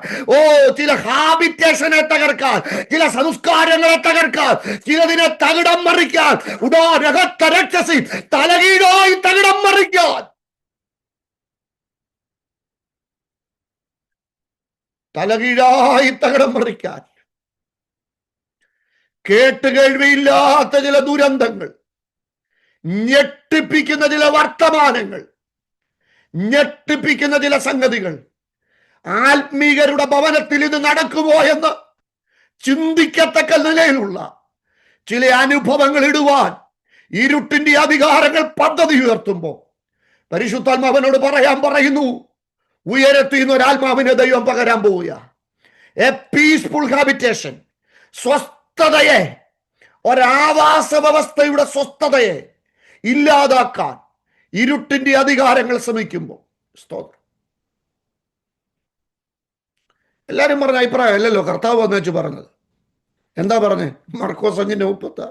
ചില ഹാബിറ്റേഷനെ തകർക്കാൻ, ചില സംസ്കാരങ്ങളെ തകർക്കാൻ, ചിലതിനെ തകിടം മറിക്കാൻ, രഹത്തരക്ഷസി തലകീഴായി തകിടം മറിക്കാൻ, തലകീഴായി തകിടം മറിക്കാൻ, കേട്ടുകേൾവിയില്ലാത്ത ചില ദുരന്തങ്ങൾ, ഞെട്ടിപ്പിക്കുന്ന ചില വർത്തമാനങ്ങൾ, ഞെട്ടിപ്പിക്കുന്ന ചില സംഗതികൾ ആത്മീകരുടെ ഭവനത്തിൽ ഇത് നടക്കുമോ എന്ന് ചിന്തിക്കത്തക്ക നിലയിലുള്ള ചില അനുഭവങ്ങൾ ഇടുവാൻ ഇരുട്ടിന്റെ അധികാരങ്ങൾ പദ്ധതി ഉയർത്തുമ്പോൾ പരിശുദ്ധാത്മാവനോട് പറയുന്നു, ഉയരത്തിൽ നിന്ന് ഒരാത്മാവിനെ ദൈവം പകരാൻ പോവുക. എ പീസ്ഫുൾ ഹാബിറ്റേഷൻ, സ്വസ്ഥതയെ, ഒരാവാസ വ്യവസ്ഥയുടെ സ്വസ്ഥതയെ ഇല്ലാതാക്കാൻ ഇരുട്ടിന്റെ അധികാരങ്ങൾ ശ്രമിക്കുമ്പോൾ, സ്തോത്രം. എല്ലാരും പറഞ്ഞ അഭിപ്രായം അല്ലല്ലോ കർത്താവ് വന്നു വെച്ച് പറഞ്ഞത്. എന്താ പറഞ്ഞേ? മർക്കോസ് 5:36.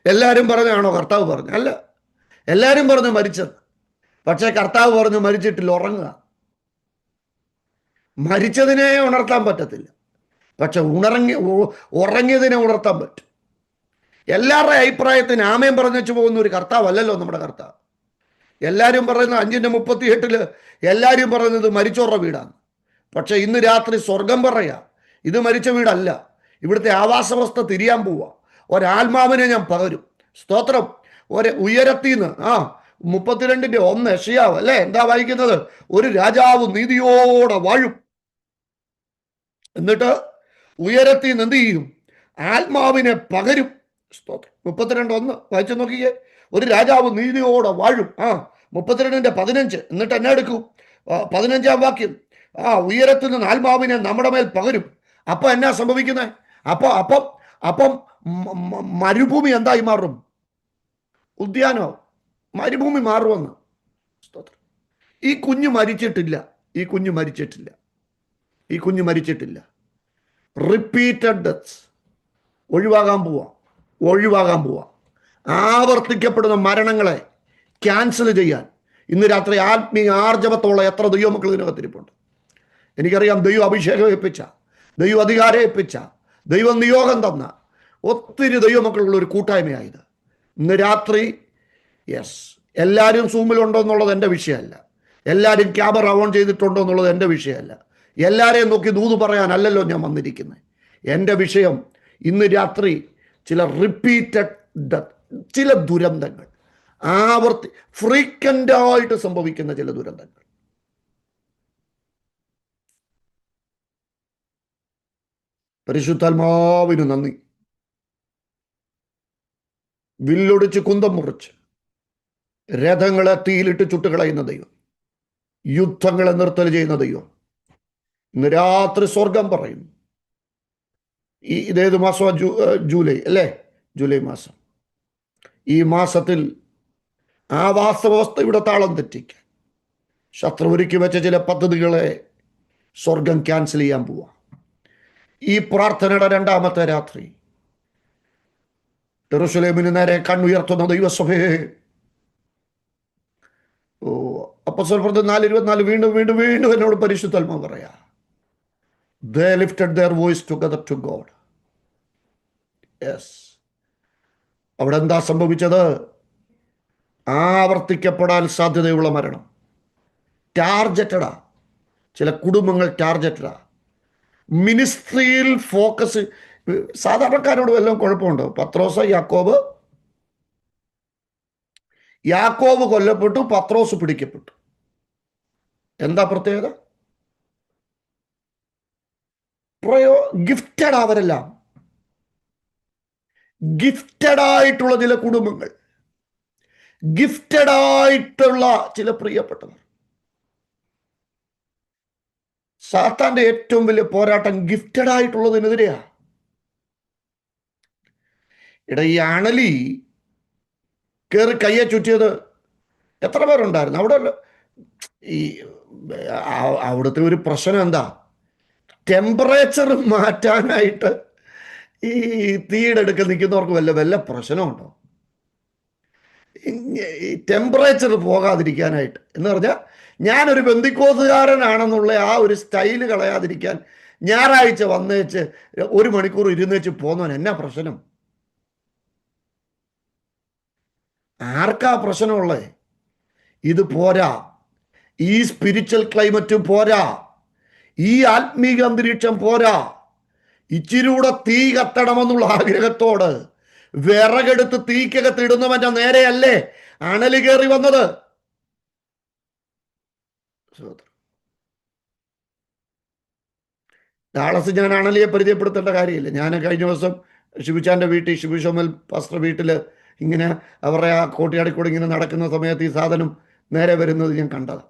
എല്ലാരും പറഞ്ഞാണോ കർത്താവ് പറഞ്ഞു? അല്ല, എല്ലാരും പറഞ്ഞു മരിച്ചത്. പക്ഷെ കർത്താവ് പറഞ്ഞു മരിച്ചിട്ടില്ല, ഉറങ്ങുക. മരിച്ചതിനെ ഉണർത്താൻ പറ്റത്തില്ല, പക്ഷെ ഉറങ്ങിയതിനെ ഉണർത്താൻ പറ്റും. എല്ലാവരുടെ അഭിപ്രായത്തിന് ആമേൻ പറഞ്ഞു വെച്ച് പോകുന്ന ഒരു കർത്താവ് അല്ലല്ലോ നമ്മുടെ കർത്താവ്. എല്ലാവരും പറയുന്നത് 5:38 എല്ലാവരും പറയുന്നത് മരിച്ചോറുടെ വീടാണ്. പക്ഷെ ഇന്ന് രാത്രി സ്വർഗം പറയാ, ഇത് മരിച്ച വീടല്ല, ഇവിടുത്തെ ആവാസവസ്ഥ തിരിയാൻ പോവുക. ഒരാത്മാവിനെ ഞാൻ പകരും. സ്തോത്രം. ഉയരത്തിന്ന് 32:1 യെശയ്യാവ് അല്ലെ, എന്താ വായിക്കുന്നത്? ഒരു രാജാവ് നീതിയോടെ വാഴും. എന്നിട്ട് ഉയരത്തിന്ന് എന്ത് ചെയ്യും? ആത്മാവിനെ പകരും. സ്തോത്രം. 32:1 വായിച്ചു നോക്കിയേ. ഒരു രാജാവ് നീതിയോടെ വാഴും. 32:15. എന്നിട്ട് എന്നെ എടുക്കും 15-ാം വാക്യം. ഉയരത്തിൽ നിന്ന് ആത്മാവിനെ നമ്മുടെ മേൽ പകരും. അപ്പൊ എന്നാ സംഭവിക്കുന്നത്? അപ്പം മരുഭൂമി എന്തായി മാറും? ഉദ്യാനോ? മരുഭൂമി മാറുമെന്ന്. സ്തോത്രം. ഈ കുഞ്ഞ് മരിച്ചിട്ടില്ല. റിപ്പീറ്റഡ് ഡെത്ത്സ് ഒഴിവാകാൻ പോവാ. ആവർത്തിക്കപ്പെടുന്ന മരണങ്ങളെ ക്യാൻസൽ ചെയ്യാൻ ഇന്ന് രാത്രി ആത്മീയ ആർജവത്തോളം എത്ര ദൈവമക്കൾ ഇതിനകത്തിരിപ്പുണ്ട്. എനിക്കറിയാം, ദൈവം അഭിഷേകം ഏൽപ്പിച്ച, ദൈവം അധികാരം ഏൽപ്പിച്ച ദൈവം നിയോഗം തന്ന ഒത്തിരി ദൈവമക്കളുള്ള ഒരു കൂട്ടായ്മയായത്. ഇന്ന് രാത്രി എല്ലാവരും സൂമിലുണ്ടോ എന്നുള്ളത് എൻ്റെ വിഷയമല്ല, എല്ലാവരും ക്യാമറ ഓൺ ചെയ്തിട്ടുണ്ടോ എന്നുള്ളത് എൻ്റെ വിഷയമല്ല, എല്ലാവരെയും നോക്കി ദൂത് പറയാനല്ലല്ലോ ഞാൻ വന്നിരിക്കുന്നത്. എൻ്റെ വിഷയം ഇന്ന് രാത്രി ചില റിപ്പീറ്റഡ് ചില ദുരന്തങ്ങൾ, ഫ്രീക്വൻ്റായിട്ട് സംഭവിക്കുന്ന ചില ദുരന്തങ്ങൾ. പരിശുദ്ധാത്മാവിന് നന്ദി. വില്ലൊടിച്ച് കുന്തം മുറിച്ച് രഥങ്ങളെ തീയിലിട്ട് ചുട്ടുകളയുന്ന ദൈവം, യുദ്ധങ്ങളെ നിർത്തൽ ചെയ്യുന്ന ദൈവം ഇന്ന് രാത്രി സ്വർഗം പറയുന്നു. ഇതേത് മാസം? ജൂലൈ അല്ലേ? ജൂലൈ മാസം. ഈ മാസത്തിൽ ആ വാസ്തവസ്ഥ ഇവിടെ താളം തെറ്റിക്കാൻ ശത്രു ഒരുക്കി വെച്ച ചില പദ്ധതികളെ സ്വർഗം ക്യാൻസൽ ചെയ്യാൻ പോവാ. ഈ പ്രാർത്ഥനയുടെ രണ്ടാമത്തെ രാത്രി യെരൂശലേമിന് നേരെ കണ്ണുയർത്തുന്ന ദൈവസഭയെ, അപ്പോസ്തലർ 4:24 വീണ്ടും വീണ്ടും വീണ്ടും എന്നോട് പരിശുദ്ധാത്മാവ് പറയാ, they lifted their voice together to God. അവിടെ എന്താ സംഭവിച്ചത്? ആവർത്തിക്കപ്പെടാൻ സാധ്യതയുള്ള മരണം. ടാർജറ്റഡാ. ചില കുടുംബങ്ങൾ ടാർജറ്റഡാ. മിനിസ്ട്രിയിൽ ഫോക്കസ്. സാധാരണക്കാരോട് വല്ലതും കുഴപ്പമുണ്ടോ? പത്രോസ് യാക്കോബ് കൊല്ലപ്പെട്ടു, പത്രോസ് പിടിക്കപ്പെട്ടു. എന്താ പ്രത്യേകത? ഗിഫ്റ്റഡ് അവരെല്ലാം. ഗിഫ്റ്റഡ് ആയിട്ടുള്ള ചില കുടുംബങ്ങൾ, ഗിഫ്റ്റഡ് ആയിട്ടുള്ള ചില പ്രിയപ്പെട്ടവർ. സാത്താന്റെ ഏറ്റവും വലിയ പോരാട്ടം ഗിഫ്റ്റഡ് ആയിട്ടുള്ളതിനെതിരെയാ. ഈ അണലി കയറി കയ്യെ ചുറ്റിയത് എത്ര പേരുണ്ടായിരുന്നു അവിടെ? അവിടുത്തെ ഒരു പ്രശ്നം എന്താ? ടെമ്പറേച്ചർ മാറ്റാനായിട്ട് ഈ തീയുടെ അടുക്കൽ നിൽക്കുന്നവർക്ക് വല്ല പ്രശ്നമുണ്ടോ? ഈ ടെമ്പറേച്ചർ പോകാതിരിക്കാനായിട്ട് എന്ന് പറഞ്ഞാൽ, ഞാനൊരു ബന്ധിക്കോസുകാരനാണെന്നുള്ള ആ ഒരു സ്റ്റൈല് കളയാതിരിക്കാൻ ഞായറാഴ്ച വന്നേച്ച് 1 മണിക്കൂർ ഇരുന്നേച്ച് പോന്നവൻ എന്നാ പ്രശ്നം? ആർക്കാ പ്രശ്നമുള്ളത്? ഇത് പോരാ. ഈ സ്പിരിച്വൽ ക്ലൈമറ്റ് പോരാ. ഈ ആത്മീക അന്തരീക്ഷം പോരാ. ഇച്ചിരൂടെ തീ കത്തണമെന്നുള്ള ആഗ്രഹത്തോട് വിറകെടുത്ത് തീക്കകത്ത് ഇടുന്നവന്റെ നേരെയല്ലേ അണലി കയറി വന്നത്? ഡാളസ് ഞാൻ അണലിയെ പരിചയപ്പെടുത്തേണ്ട കാര്യമില്ല. ഞാൻ കഴിഞ്ഞ ദിവസം ഷിബുച്ചാന്റെ വീട്ടിൽ, ഷിബു ഷോമൽ പാസ്റ്റർ വീട്ടിൽ ഇങ്ങനെ അവരുടെ ആ കോട്ടിയാടിക്കൂടെ ഇങ്ങനെ നടക്കുന്ന സമയത്ത് ഈ സാധനം നേരെ വരുന്നത് ഞാൻ കണ്ടത്.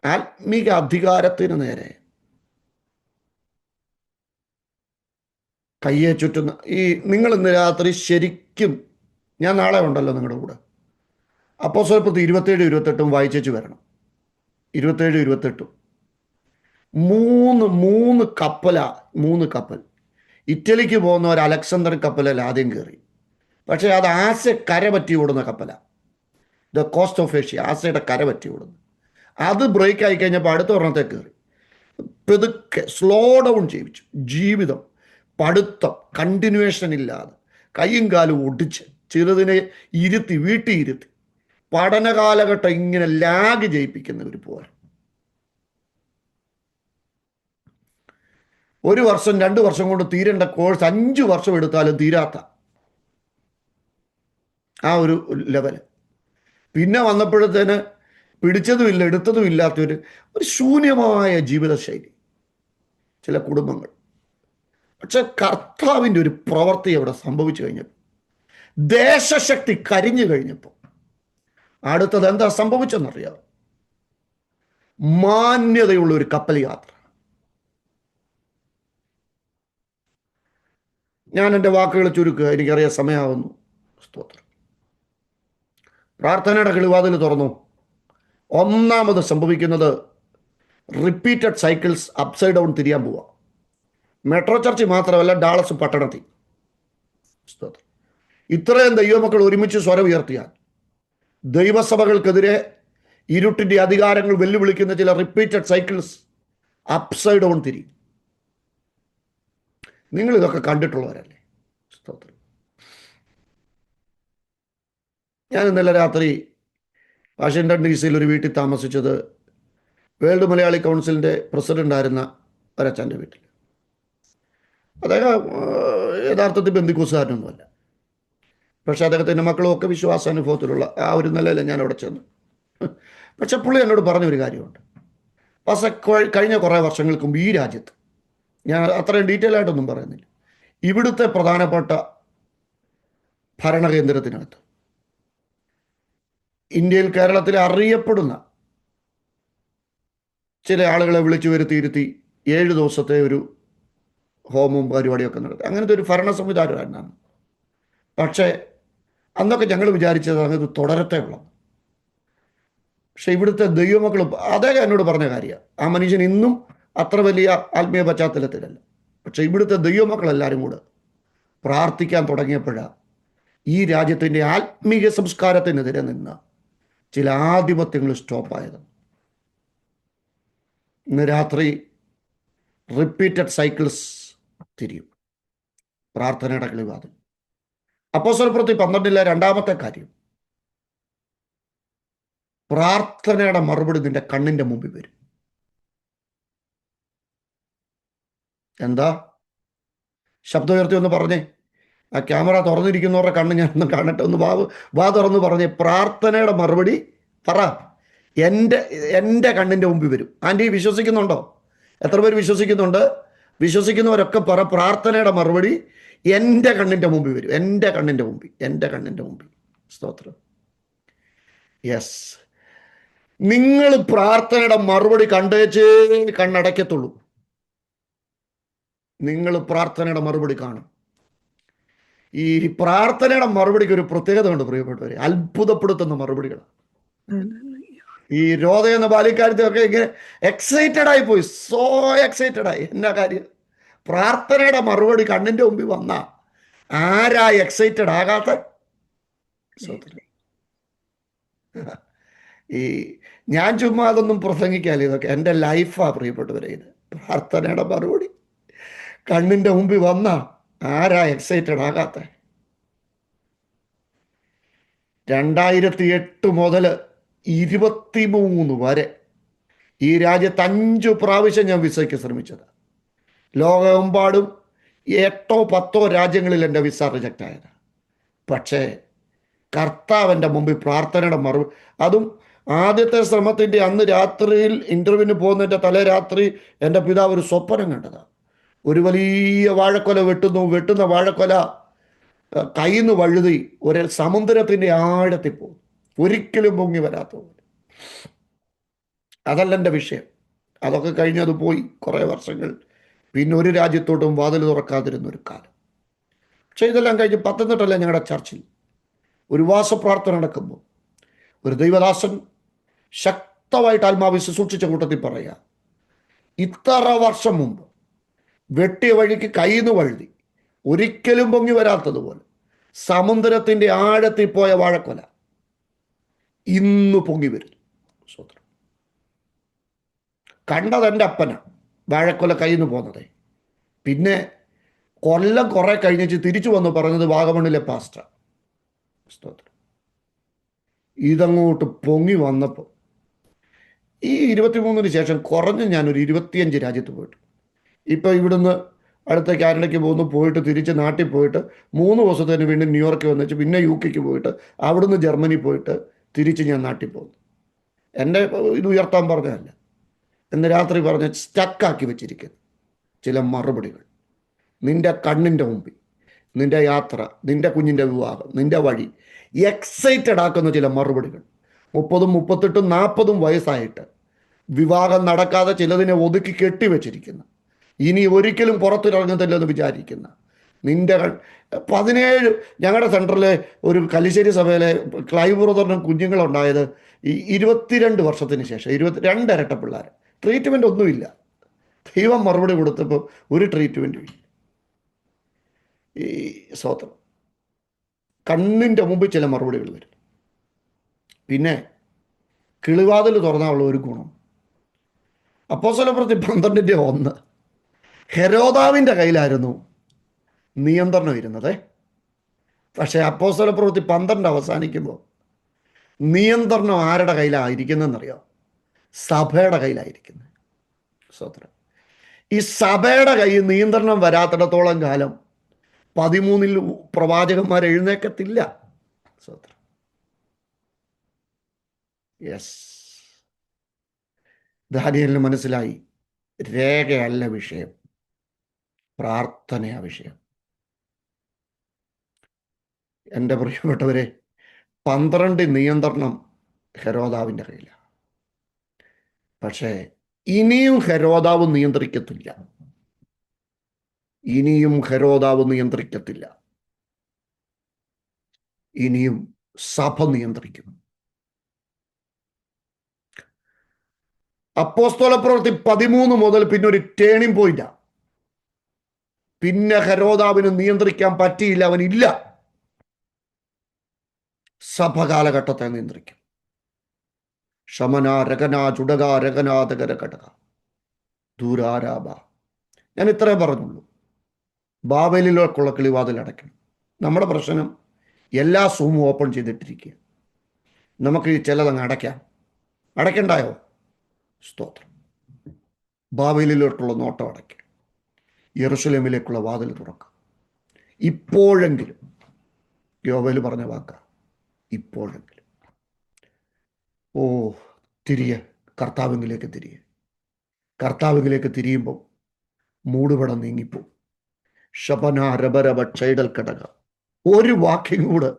ആത്മീക അധികാരത്തിന് നേരെ കയ്യെ ചുറ്റുന്ന നിങ്ങൾ ഇന്ന് രാത്രി ശരിക്കും, ഞാൻ നാളെ ഉണ്ടല്ലോ നിങ്ങളുടെ കൂടെ, അപ്പോസ്തലർ 27-28 വായിച്ചു വരണം. 27-28 മൂന്ന് കപ്പൽ ഇറ്റലിക്ക് പോകുന്ന ഒരു അലക്സാണ്ടർ കപ്പലിൽ ആദ്യം കയറി. പക്ഷേ അത് ആസ്യ കര പറ്റി ഓടുന്ന കപ്പലാണ്. ദ കോസ്റ്റ് ഓഫ് ഏഷ്യ, ആസ്യയുടെ കര പറ്റി ഓടുന്നു. അത് ബ്രേക്ക് ആയി കഴിഞ്ഞപ്പോൾ അടുത്ത ഒരെണ്ണത്തെ കയറി. പെതുക്കെ സ്ലോ ഡൗൺ ചെയ്യിച്ചു. ജീവിതം, പഠിത്തം, കണ്ടിന്യൂവേഷൻ ഇല്ലാതെ കൈയും കാലും ഒടിച്ച് ചെറുതിനെ വീട്ടിയിരുത്തി പഠന കാലഘട്ടം ഇങ്ങനെ ലാഗ് ചെയ്യിപ്പിക്കുന്നവർ പോലെ 1 വർഷം 2 വർഷം കൊണ്ട് തീരേണ്ട കോഴ്സ് 5 വർഷം എടുത്താലും തീരാത്ത ആ ഒരു ലെവല്. പിന്നെ വന്നപ്പോഴത്തേന് പിടിച്ചതുമില്ല എടുത്തതും ഇല്ലാത്തൊരു ശൂന്യമായ ജീവിതശൈലി ചില കുടുംബങ്ങൾ. പക്ഷെ കർത്താവിൻ്റെ ഒരു പ്രവൃത്തി അവിടെ സംഭവിച്ചു കഴിഞ്ഞപ്പോൾ, ദേശശക്തി കരിഞ്ഞു കഴിഞ്ഞപ്പോൾ അടുത്തത് എന്താ സംഭവിച്ചെന്നറിയാം? മാന്യതയുള്ള ഒരു കപ്പൽ യാത്ര. ഞാൻ എൻ്റെ വാക്കുകൾ ചുരുക്കുക, എനിക്കറിയാം സമയമാവുന്നു. സ്തോത്രം. പ്രാർത്ഥനയുടെ കിളിവാതിൽ തുറന്നു. ഒന്നാമത് സംഭവിക്കുന്നത് റിപ്പീറ്റഡ് സൈക്കിൾസ് അപ്സൈഡ് ഡൗൺ തിരിയാൻ പോവുക. മെട്രോ ചർച്ച് മാത്രമല്ല, ഡാളസ് പട്ടണത്തിൽ. സ്തോത്രം. ഇത്രയും ദൈവമക്കൾ ഒരുമിച്ച് സ്വരം ഉയർത്തിയാൽ ദൈവസഭകൾക്കെതിരെ ഇരുട്ടിൻ്റെ അധികാരങ്ങൾ വെല്ലുവിളിക്കുന്ന ചില റിപ്പീറ്റഡ് സൈക്കിൾസ് അപ്സൈഡ് ഡൗൺ തിരിയും. നിങ്ങൾ ഇതൊക്കെ കണ്ടിട്ടുള്ളവരല്ലേ? സ്തോത്രം. ഞാൻ ഇന്നലെ രാത്രി വാഷിങ്ടൺ DC ഒരു വീട്ടിൽ താമസിച്ചത് വേൾഡ് മലയാളി കൗൺസിലിൻ്റെ പ്രസിഡൻ്റായിരുന്ന ഒരച്ഛൻ്റെ വീട്ടിൽ. അദ്ദേഹം യഥാർത്ഥത്തിൽ ബന്ധുക്കൂസുകാരനൊന്നുമല്ല. പക്ഷെ അദ്ദേഹത്തിൻ്റെ മക്കളും ഒക്കെ വിശ്വാസാനുഭവത്തിലുള്ള ആ ഒരു നിലയിൽ ഞാൻ അവിടെ ചെന്നു. പക്ഷെ പുള്ളി എന്നോട് പറഞ്ഞൊരു കാര്യമുണ്ട്. പക്ഷെ കഴിഞ്ഞ കുറേ വർഷങ്ങൾക്ക് മുമ്പ് ഈ രാജ്യത്ത്, ഞാൻ അത്രയും ഡീറ്റെയിൽ ആയിട്ടൊന്നും പറയുന്നില്ല, ഇവിടുത്തെ പ്രധാനപ്പെട്ട ഭരണകേന്ദ്രത്തിനകത്ത് ഇന്ത്യയിൽ കേരളത്തിലെ അറിയപ്പെടുന്ന ചില ആളുകളെ വിളിച്ചു വരുത്തിയിരുത്തി 7 ദിവസത്തെ ഒരു ഹോമവും പരിപാടിയൊക്കെ നടത്തി. അങ്ങനത്തെ ഒരു ഭരണ സംവിധാനമായിരുന്നു. പക്ഷേ അന്നൊക്കെ ഞങ്ങൾ വിചാരിച്ചത് അത് തുടരത്തേ ഉള്ളൂ. പക്ഷെ ഇവിടുത്തെ ദൈവമക്കൾ, അദ്ദേഹം എന്നോട് പറഞ്ഞ കാര്യമാണ്, ആ മനുഷ്യൻ ഇന്നും അത്ര വലിയ ആത്മീയ പശ്ചാത്തലത്തിലല്ല. പക്ഷെ ഇവിടുത്തെ ദൈവമക്കളെല്ലാവരും കൂടെ പ്രാർത്ഥിക്കാൻ തുടങ്ങിയപ്പോഴാണ് ഈ രാജ്യത്തിൻ്റെ ആത്മീയ സംസ്കാരത്തിനെതിരെ നിന്ന് ചില ആധിപത്യങ്ങൾ സ്റ്റോപ്പായത്. ഇന്ന് രാത്രി റിപ്പീറ്റഡ് സൈക്കിൾസ് തിരിയും. പ്രാർത്ഥനയുടെ കിളിവാതിൽ. അപ്പോസ്തലപ്രവൃത്തി 12 രണ്ടാമത്തെ കാര്യം, പ്രാർത്ഥനയുടെ മറുപടി നിന്റെ കണ്ണിന്റെ മുമ്പിൽ വരും. എന്താ? ശബ്ദം ഉയർത്തി ഒന്ന് പറഞ്ഞേ. ആ ക്യാമറ തുറന്നിരിക്കുന്നവരുടെ കണ്ണ് ഞാനൊന്ന് കാണട്ടെ. ഒന്ന് വാ തുറന്ന് പറഞ്ഞേ. പ്രാർത്ഥനയുടെ മറുപടി പറ. എൻ്റെ കണ്ണിൻ്റെ മുമ്പിൽ വരും. ആൻറ്റി വിശ്വസിക്കുന്നുണ്ടോ? എത്ര പേര് വിശ്വസിക്കുന്നുണ്ട്? വിശ്വസിക്കുന്നവരൊക്കെ പറ, പ്രാർത്ഥനയുടെ മറുപടി എൻ്റെ കണ്ണിൻ്റെ മുമ്പിൽ വരും. എൻ്റെ കണ്ണിൻ്റെ മുമ്പിൽ. സ്തോത്രം. യെസ്. നിങ്ങൾ പ്രാർത്ഥനയുടെ മറുപടി കണ്ടേച്ചേ കണ്ണടയ്ക്കത്തുള്ളൂ. നിങ്ങൾ പ്രാർത്ഥനയുടെ മറുപടി കാണും. ഈ പ്രാർത്ഥനയുടെ മറുപടിക്ക് ഒരു പ്രത്യേകത ഉണ്ട് പ്രിയപ്പെട്ടവരെ, അത്ഭുതപ്പെടുത്തുന്ന മറുപടികൾ. ഈ രോധ എന്ന ബാല്യക്കാരത്തെയൊക്കെ ഇങ്ങനെ എക്സൈറ്റഡ് ആയി പോയി, സോ എക്സൈറ്റഡ് ആയി. എന്നാ കാര്യം? പ്രാർത്ഥനയുടെ മറുപടി കണ്ണിന്റെ മുമ്പിൽ വന്ന ആരാ എക്സൈറ്റഡ് ആകാത്ത? ഈ ഞാൻ ചുമ്മാ അതൊന്നും പ്രസംഗിക്കാല്ലേ, ഇതൊക്കെ എൻ്റെ ലൈഫാ പ്രിയപ്പെട്ടവരെ. ഇത് പ്രാർത്ഥനയുടെ മറുപടി കണ്ണിന്റെ മുമ്പിൽ വന്ന ആരാ എക്സൈറ്റഡ് ആകാത്ത? 2008 മുതൽ 23 വരെ ഈ രാജ്യത്ത് 5 പ്രാവശ്യം ഞാൻ വിസയ്ക്ക് ശ്രമിച്ചത്. ലോകമെമ്പാടും 8-10 രാജ്യങ്ങളിൽ എൻ്റെ വിസ റിജക്റ്റ് ആയത്. പക്ഷേ കർത്താവിൻ്റെ മുമ്പിൽ പ്രാർത്ഥനയുടെ മറുപടി, അതും ആദ്യത്തെ ശ്രമത്തിൻ്റെ അന്ന് രാത്രിയിൽ ഇൻ്റർവ്യൂവിന് പോകുന്നതിൻ്റെ തലേ രാത്രി എൻ്റെ പിതാവ് ഒരു സ്വപ്നം കണ്ടതാണ്. ഒരു വലിയ വാഴക്കൊല വെട്ടുന്ന വാഴക്കൊല കയ്യിൽ നിന്ന് വഴുതി ഒരു സമുദ്രത്തിൻ്റെ ആഴത്തിൽ പോകും, ഒരിക്കലും പൊങ്ങി വരാത്ത പോലെ. അതല്ല എൻ്റെ വിഷയം. അതൊക്കെ കഴിഞ്ഞത് പോയി കുറേ വർഷങ്ങൾ. പിന്നെ ഒരു രാജ്യത്തോട്ടും വാതിൽ തുറക്കാതിരുന്നൊരു കാലം. പക്ഷെ ഇതെല്ലാം കഴിഞ്ഞ് പത്തനംതിട്ടല്ല ഞങ്ങളുടെ ചർച്ചിൽ ഒരു ഉപവാസപ്രാർത്ഥന നടക്കുമ്പോൾ ഒരു ദൈവദാസൻ ശക്തമായിട്ട് ആത്മാവിൽ സൂക്ഷിച്ച കൂട്ടത്തിൽ പറയുക, ഇത്ര വർഷം മുമ്പ് വെട്ടിയ വഴിക്ക് കയ്യിൽ നിന്ന് വഴുതി ഒരിക്കലും പൊങ്ങി വരാത്തതുപോലെ സമുദ്രത്തിൻ്റെ ആഴത്തിൽ പോയ വാഴക്കൊല ഇന്ന് പൊങ്ങി വരുന്നു. സ്വത്രം. കണ്ടത് എൻ്റെ അപ്പന വാഴക്കൊല കയ്യിൽ നിന്ന് പോകുന്നത്. പിന്നെ കൊല്ലം കുറെ കഴിഞ്ഞിട്ട് തിരിച്ചു വന്ന് പറഞ്ഞത് വാഗമണ്ണിലെ പാസ്റ്റർ. സ്തോത്രം. ഇതങ്ങോട്ട് പൊങ്ങി വന്നപ്പോൾ ഈ 23-ന് ശേഷം കുറഞ്ഞ് ഞാനൊരു 25 രാജ്യത്ത് പോയിട്ട്, ഇപ്പോൾ ഇവിടുന്ന് അടുത്ത കാനഡയ്ക്ക് പോകുന്നു, പോയിട്ട് തിരിച്ച് നാട്ടിൽ പോയിട്ട് 3 ദിവസത്തിന് വീണ്ടും ന്യൂയോർക്ക് വന്നിട്ട് പിന്നെ UK പോയിട്ട് അവിടുന്ന് ജർമ്മനി പോയിട്ട് തിരിച്ച് ഞാൻ നാട്ടിൽ പോകുന്നു. എൻ്റെ ഇത് ഉയർത്താൻ പറഞ്ഞതല്ല, എന്ന് രാത്രി പറഞ്ഞ് സ്റ്റക്കാക്കി വെച്ചിരിക്കുന്നു ചില മറുപടികൾ. നിന്റെ കണ്ണിൻ്റെ മുമ്പിൽ നിന്റെ യാത്ര, നിന്റെ കുഞ്ഞിൻ്റെ വിവാഹം, നിന്റെ വഴി എക്സൈറ്റഡ് ആക്കുന്ന ചില മറുപടികൾ. 30, 38, 40 വയസ്സായിട്ട് വിവാഹം നടക്കാതെ ചിലതിനെ ഒതുക്കി കെട്ടിവെച്ചിരിക്കുന്ന, ഇനി ഒരിക്കലും പുറത്തിറങ്ങത്തില്ലെന്ന് വിചാരിക്കുന്ന നിന്റെ 17 ഞങ്ങളുടെ സെൻറ്ററിലെ ഒരു കലിശ്ശേരി സഭയിലെ ക്ലൈവ് ബ്രദറിനും കുഞ്ഞുങ്ങളുണ്ടായത് ഈ 22 വർഷത്തിന് ശേഷം. 22 ഇരട്ട പിള്ളേർ. ട്രീറ്റ്മെൻ്റ് ഒന്നുമില്ല. ദൈവം മറുപടി കൊടുത്തപ്പോൾ ഒരു ട്രീറ്റ്മെൻറ്റും ഇല്ല. ഈ സ്വത്രം കണ്ണിൻ്റെ മുമ്പിൽ ചില മറുപടികൾ വരും. പിന്നെ കിളിവാതിൽ തുറന്നാലുള്ള ഒരു ഗുണം, അപ്പോസ്തലപ്രവൃത്തി 12:1. ഹെരോദാവിൻ്റെ കയ്യിലായിരുന്നു നിയന്ത്രണം ഇരുന്നത്. പക്ഷേ അപ്പോസ്തലപ്രവൃത്തി 12 അവസാനിക്കുമ്പോൾ നിയന്ത്രണം ആരുടെ കയ്യിലായിരിക്കുന്നതെന്നറിയോ? സഭയുടെ കയ്യിലായിരിക്കുന്നത്. സ്തോത്രം. ഈ സഭയുടെ കയ്യിൽ നിയന്ത്രണം വരാത്തിടത്തോളം കാലം 13 പ്രവാചകന്മാർ എഴുന്നേക്കത്തില്ല. സ്തോത്രം. യെസ്, ദാനിയേലിന് മനസ്സിലായി, രേഖയല്ല വിഷയം, പ്രാർത്ഥനയാ വിഷയം. എൻ്റെ പ്രിയപ്പെട്ടവരെ, 12 നിയന്ത്രണം ഹെരോദാവിൻ്റെ കയ്യിലാണ്. പക്ഷേ ഇനിയും ഹെരോദാവ് നിയന്ത്രിക്കത്തില്ല. ഇനിയും ഹെരോദാവ് നിയന്ത്രിക്കത്തില്ല. ഇനിയും സഭ നിയന്ത്രിക്കും. അപ്പോസ്തലപ്രവൃത്തി 13 മുതൽ പിന്നെ ഒരു ടേണിംഗ് പോയിന്റാ. പിന്നെ ഹെരോദാവിന് നിയന്ത്രിക്കാൻ പറ്റിയില്ല, അവനില്ല. സഭ കാലഘട്ടത്തെ നിയന്ത്രിക്കും. ശമന രകന ചുടക രകനാഥകര കടക ദൂരാരാബ. ഞാൻ ഇത്രേ പറഞ്ഞുള്ളൂ. ബാബേലിലേക്കുള്ള കിളിവാതിൽ അടയ്ക്കണം. നമ്മുടെ പ്രശ്നം എല്ലാ സൂമും ഓപ്പൺ ചെയ്തിട്ടിരിക്കുക. നമുക്ക് ഈ ചിലതങ്ങ് അടയ്ക്കണ്ടായോ? സ്തോത്രം. ബാബേലിലോട്ടുള്ള നോട്ടം അടയ്ക്കുക. യെറുശലേമിലേക്കുള്ള വാതിൽ തുറക്കുക. ഇപ്പോഴെങ്കിലും, യോവേൽ പറഞ്ഞ വാക്ക, ഇപ്പോഴെങ്കിലും. ഓ, തിരിയെ കർത്താവിലേക്ക് തിരിയെ. കർത്താവിലേക്ക് തിരിയുമ്പോൾ മൂടുപടം നീങ്ങിപ്പോ. ശപന രബരബ ചൈഡൽ കടക. ഒരു വാക്യം കൂടെ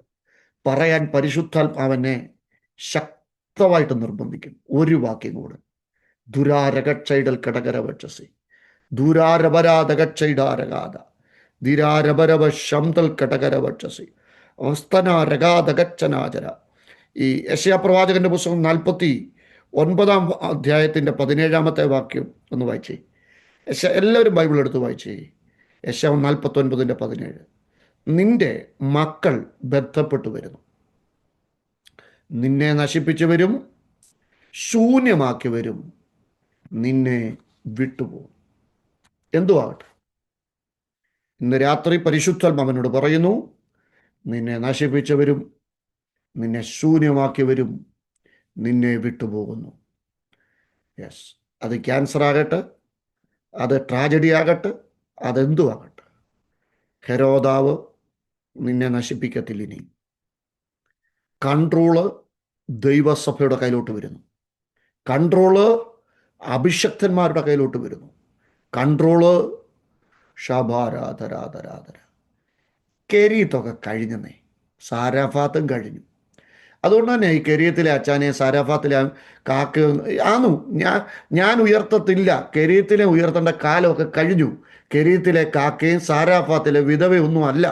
പറയാൻ പരിശുദ്ധാത്മാവനെ ശക്തമായിട്ട് നിർബന്ധിക്കും. ഒരു വാക്യം കൂടെ. ദുരാരകച്ചൈഡൽ കടകര വച്ചസി ദൂരാരപരാധകച്ചൈഡാരകാത ധിരാരപരവ ശംതൽ കടകര വച്ചസി അവസ്ഥനാരകാതകച്ചനാചര. ഈ യെശയ്യാ പ്രവാചകന്റെ പുസ്തകം 49-ാം അധ്യായത്തിൻ്റെ 17-ാമത്തെ വാക്യം ഒന്ന് വായിച്ചേ. എല്ലാവരും ബൈബിൾ എടുത്ത് വായിച്ചേ. യെശയ്യാ 49:17. നിന്റെ മക്കൾ ബന്ധപ്പെട്ടു വരുന്നു, നിന്നെ നശിപ്പിച്ചു വരും, ശൂന്യമാക്കി വരും, നിന്നെ വിട്ടുപോകും. എന്തുവാകട്ടെ, ഇന്ന് രാത്രി പരിശുദ്ധാത്മാവനോട് പറയുന്നു, നിന്നെ നശിപ്പിച്ചവരും നിന്നെ ശൂന്യമാക്കിയവരും നിന്നെ വിട്ടുപോകുന്നു. യെസ്, അത് ക്യാൻസർ ആകട്ടെ, അത് ട്രാജഡി ആകട്ടെ, അതെന്തുവാകട്ടെ, ഹെരോദാവ് നിന്നെ നശിപ്പിക്കത്തില്ല. ഇനി കൺട്രോള് ദൈവസഭയുടെ കയ്യിലോട്ട് വരുന്നു. കൺട്രോള് അഭിഷക്തന്മാരുടെ കയ്യിലോട്ട് വരുന്നു. കൺട്രോള് ഷബാരാധരാധരാധര. കെരീത്തൊക്കെ കഴിഞ്ഞെന്നേ, സാരാഫാത്തും കഴിഞ്ഞു. അതുകൊണ്ട് തന്നെ ഈ കെരീത്തിലെ അച്ചാനെ സാരാഫാത്തിലെ കാക്ക ആന്നു ഞാൻ ഉയർത്തത്തില്ല. കെരീത്തിലെ ഉയർത്തേണ്ട കാലമൊക്കെ കഴിഞ്ഞു. കെരീത്തിലെ കാക്കയും സാരാഫാത്തിലെ വിധവയൊന്നും അല്ല.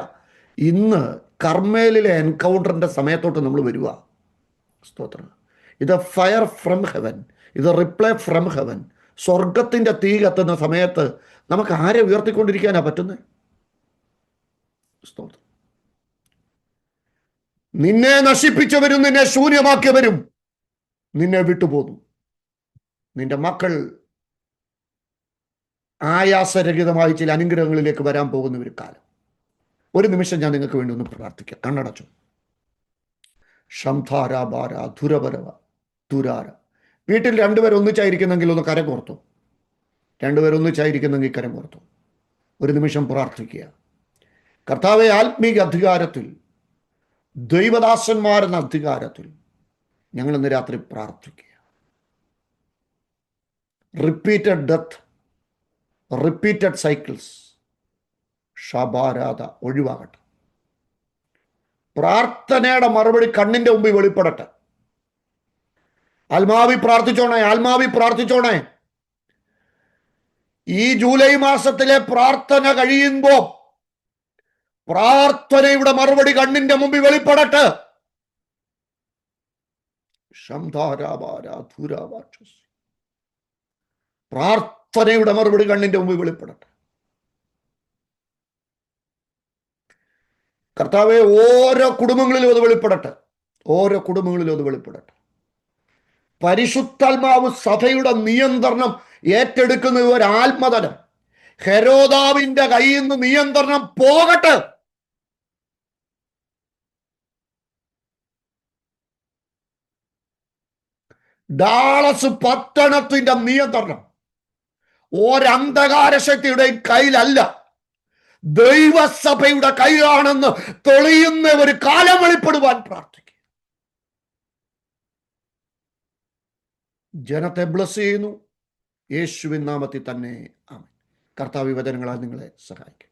ഇന്ന് കർമ്മേലിലെ എൻകൗണ്ടറിൻ്റെ സമയത്തോട്ട് നമ്മൾ വരിക. സ്തോത്രം. ഇത് ഫയർ ഫ്രം ഹെവൻ, ഇത് റിപ്ലൈ ഫ്രം ഹെവൻ. സ്വർഗത്തിൻ്റെ തീ കത്തുന്ന സമയത്ത് നമുക്ക് ആരെ ഉയർത്തിക്കൊണ്ടിരിക്കാനാ പറ്റുന്നത്? സ്തോത്രം. നിന്നെ നശിപ്പിച്ചവരും നിന്നെ ശൂന്യമാക്കിയവരും നിന്നെ വിട്ടുപോകുന്നു. നിന്റെ മക്കൾ ആയാസരഹിതമായി ചില അനുഗ്രഹങ്ങളിലേക്ക് വരാൻ പോകുന്ന ഒരു കാലം. ഒരു നിമിഷം ഞാൻ നിങ്ങൾക്ക് വേണ്ടി ഒന്ന് പ്രാർത്ഥിക്കാം. കണ്ണടച്ചു. ശംധാരാബാര ധുരപരവ ധുരാര. വീട്ടിൽ രണ്ടുപേരൊന്നിച്ചായിരിക്കുന്നെങ്കിൽ ഒന്ന് കരം കോർത്തു. രണ്ടുപേരൊന്നിച്ചായിരിക്കുന്നെങ്കിൽ കരം കോർത്തു. ഒരു നിമിഷം പ്രാർത്ഥിക്കുക. കർത്താവെ, ആത്മീക അധികാരത്തിൽ, ദൈവദാസന്മാരെന്ന അധികാരത്തിൽ ഞങ്ങൾ ഇന്ന് രാത്രി പ്രാർത്ഥിക്കുക. റിപ്പീറ്റഡ് ഡെത്ത്, റിപ്പീറ്റഡ് സൈക്കിൾസ്, ഷബാരാധ ഒഴിവാകട്ടെ. പ്രാർത്ഥനയുടെ മറുപടി കണ്ണിന്റെ മുമ്പിൽ വെളിപ്പെടട്ടെ. ആത്മാവി പ്രാർത്ഥിച്ചോണേ, ആത്മാവി പ്രാർത്ഥിച്ചോണേ. ഈ ജൂലൈ മാസത്തിലെ പ്രാർത്ഥന കഴിയുമ്പോ പ്രാർത്ഥനയുടെ മറുപടി കണ്ണിന്റെ മുമ്പിൽ വെളിപ്പെടട്ടെ. പ്രാർത്ഥനയുടെ മറുപടി കണ്ണിന്റെ മുമ്പിൽ വെളിപ്പെടട്ടെ. കർത്താവെ, ഓരോ കുടുംബങ്ങളിലും അത് വെളിപ്പെടട്ടെ. ഓരോ കുടുംബങ്ങളിലും അത് വെളിപ്പെടട്ടെ. പരിശുദ്ധാത്മാവ് സഭയുടെ നിയന്ത്രണം ഏറ്റെടുക്കുന്ന ഒരു ആത്മതലം. ഹെരോദാവിന്റെ കയ്യിൽ നിന്ന് നിയന്ത്രണം പോകട്ടെ. ഡാളസ് പട്ടണത്തിന്റെ നിയന്ത്രണം ഒരന്ധകാര ശക്തിയുടെയും കയ്യിലല്ല, ദൈവസഭയുടെ കയ്യിലാണെന്ന് തെളിയുന്ന ഒരു കാലം വെളിപ്പെടുവാൻ പ്രാർത്ഥിക്കും. ജനത്തെ ബ്ലസ് ചെയ്യുന്നു യേശുവിൻ നാമത്തിൽ തന്നെ. ആമേൻ. കർത്താവ് വചനങ്ങളാൽ നിങ്ങളെ സഹായിക്കും.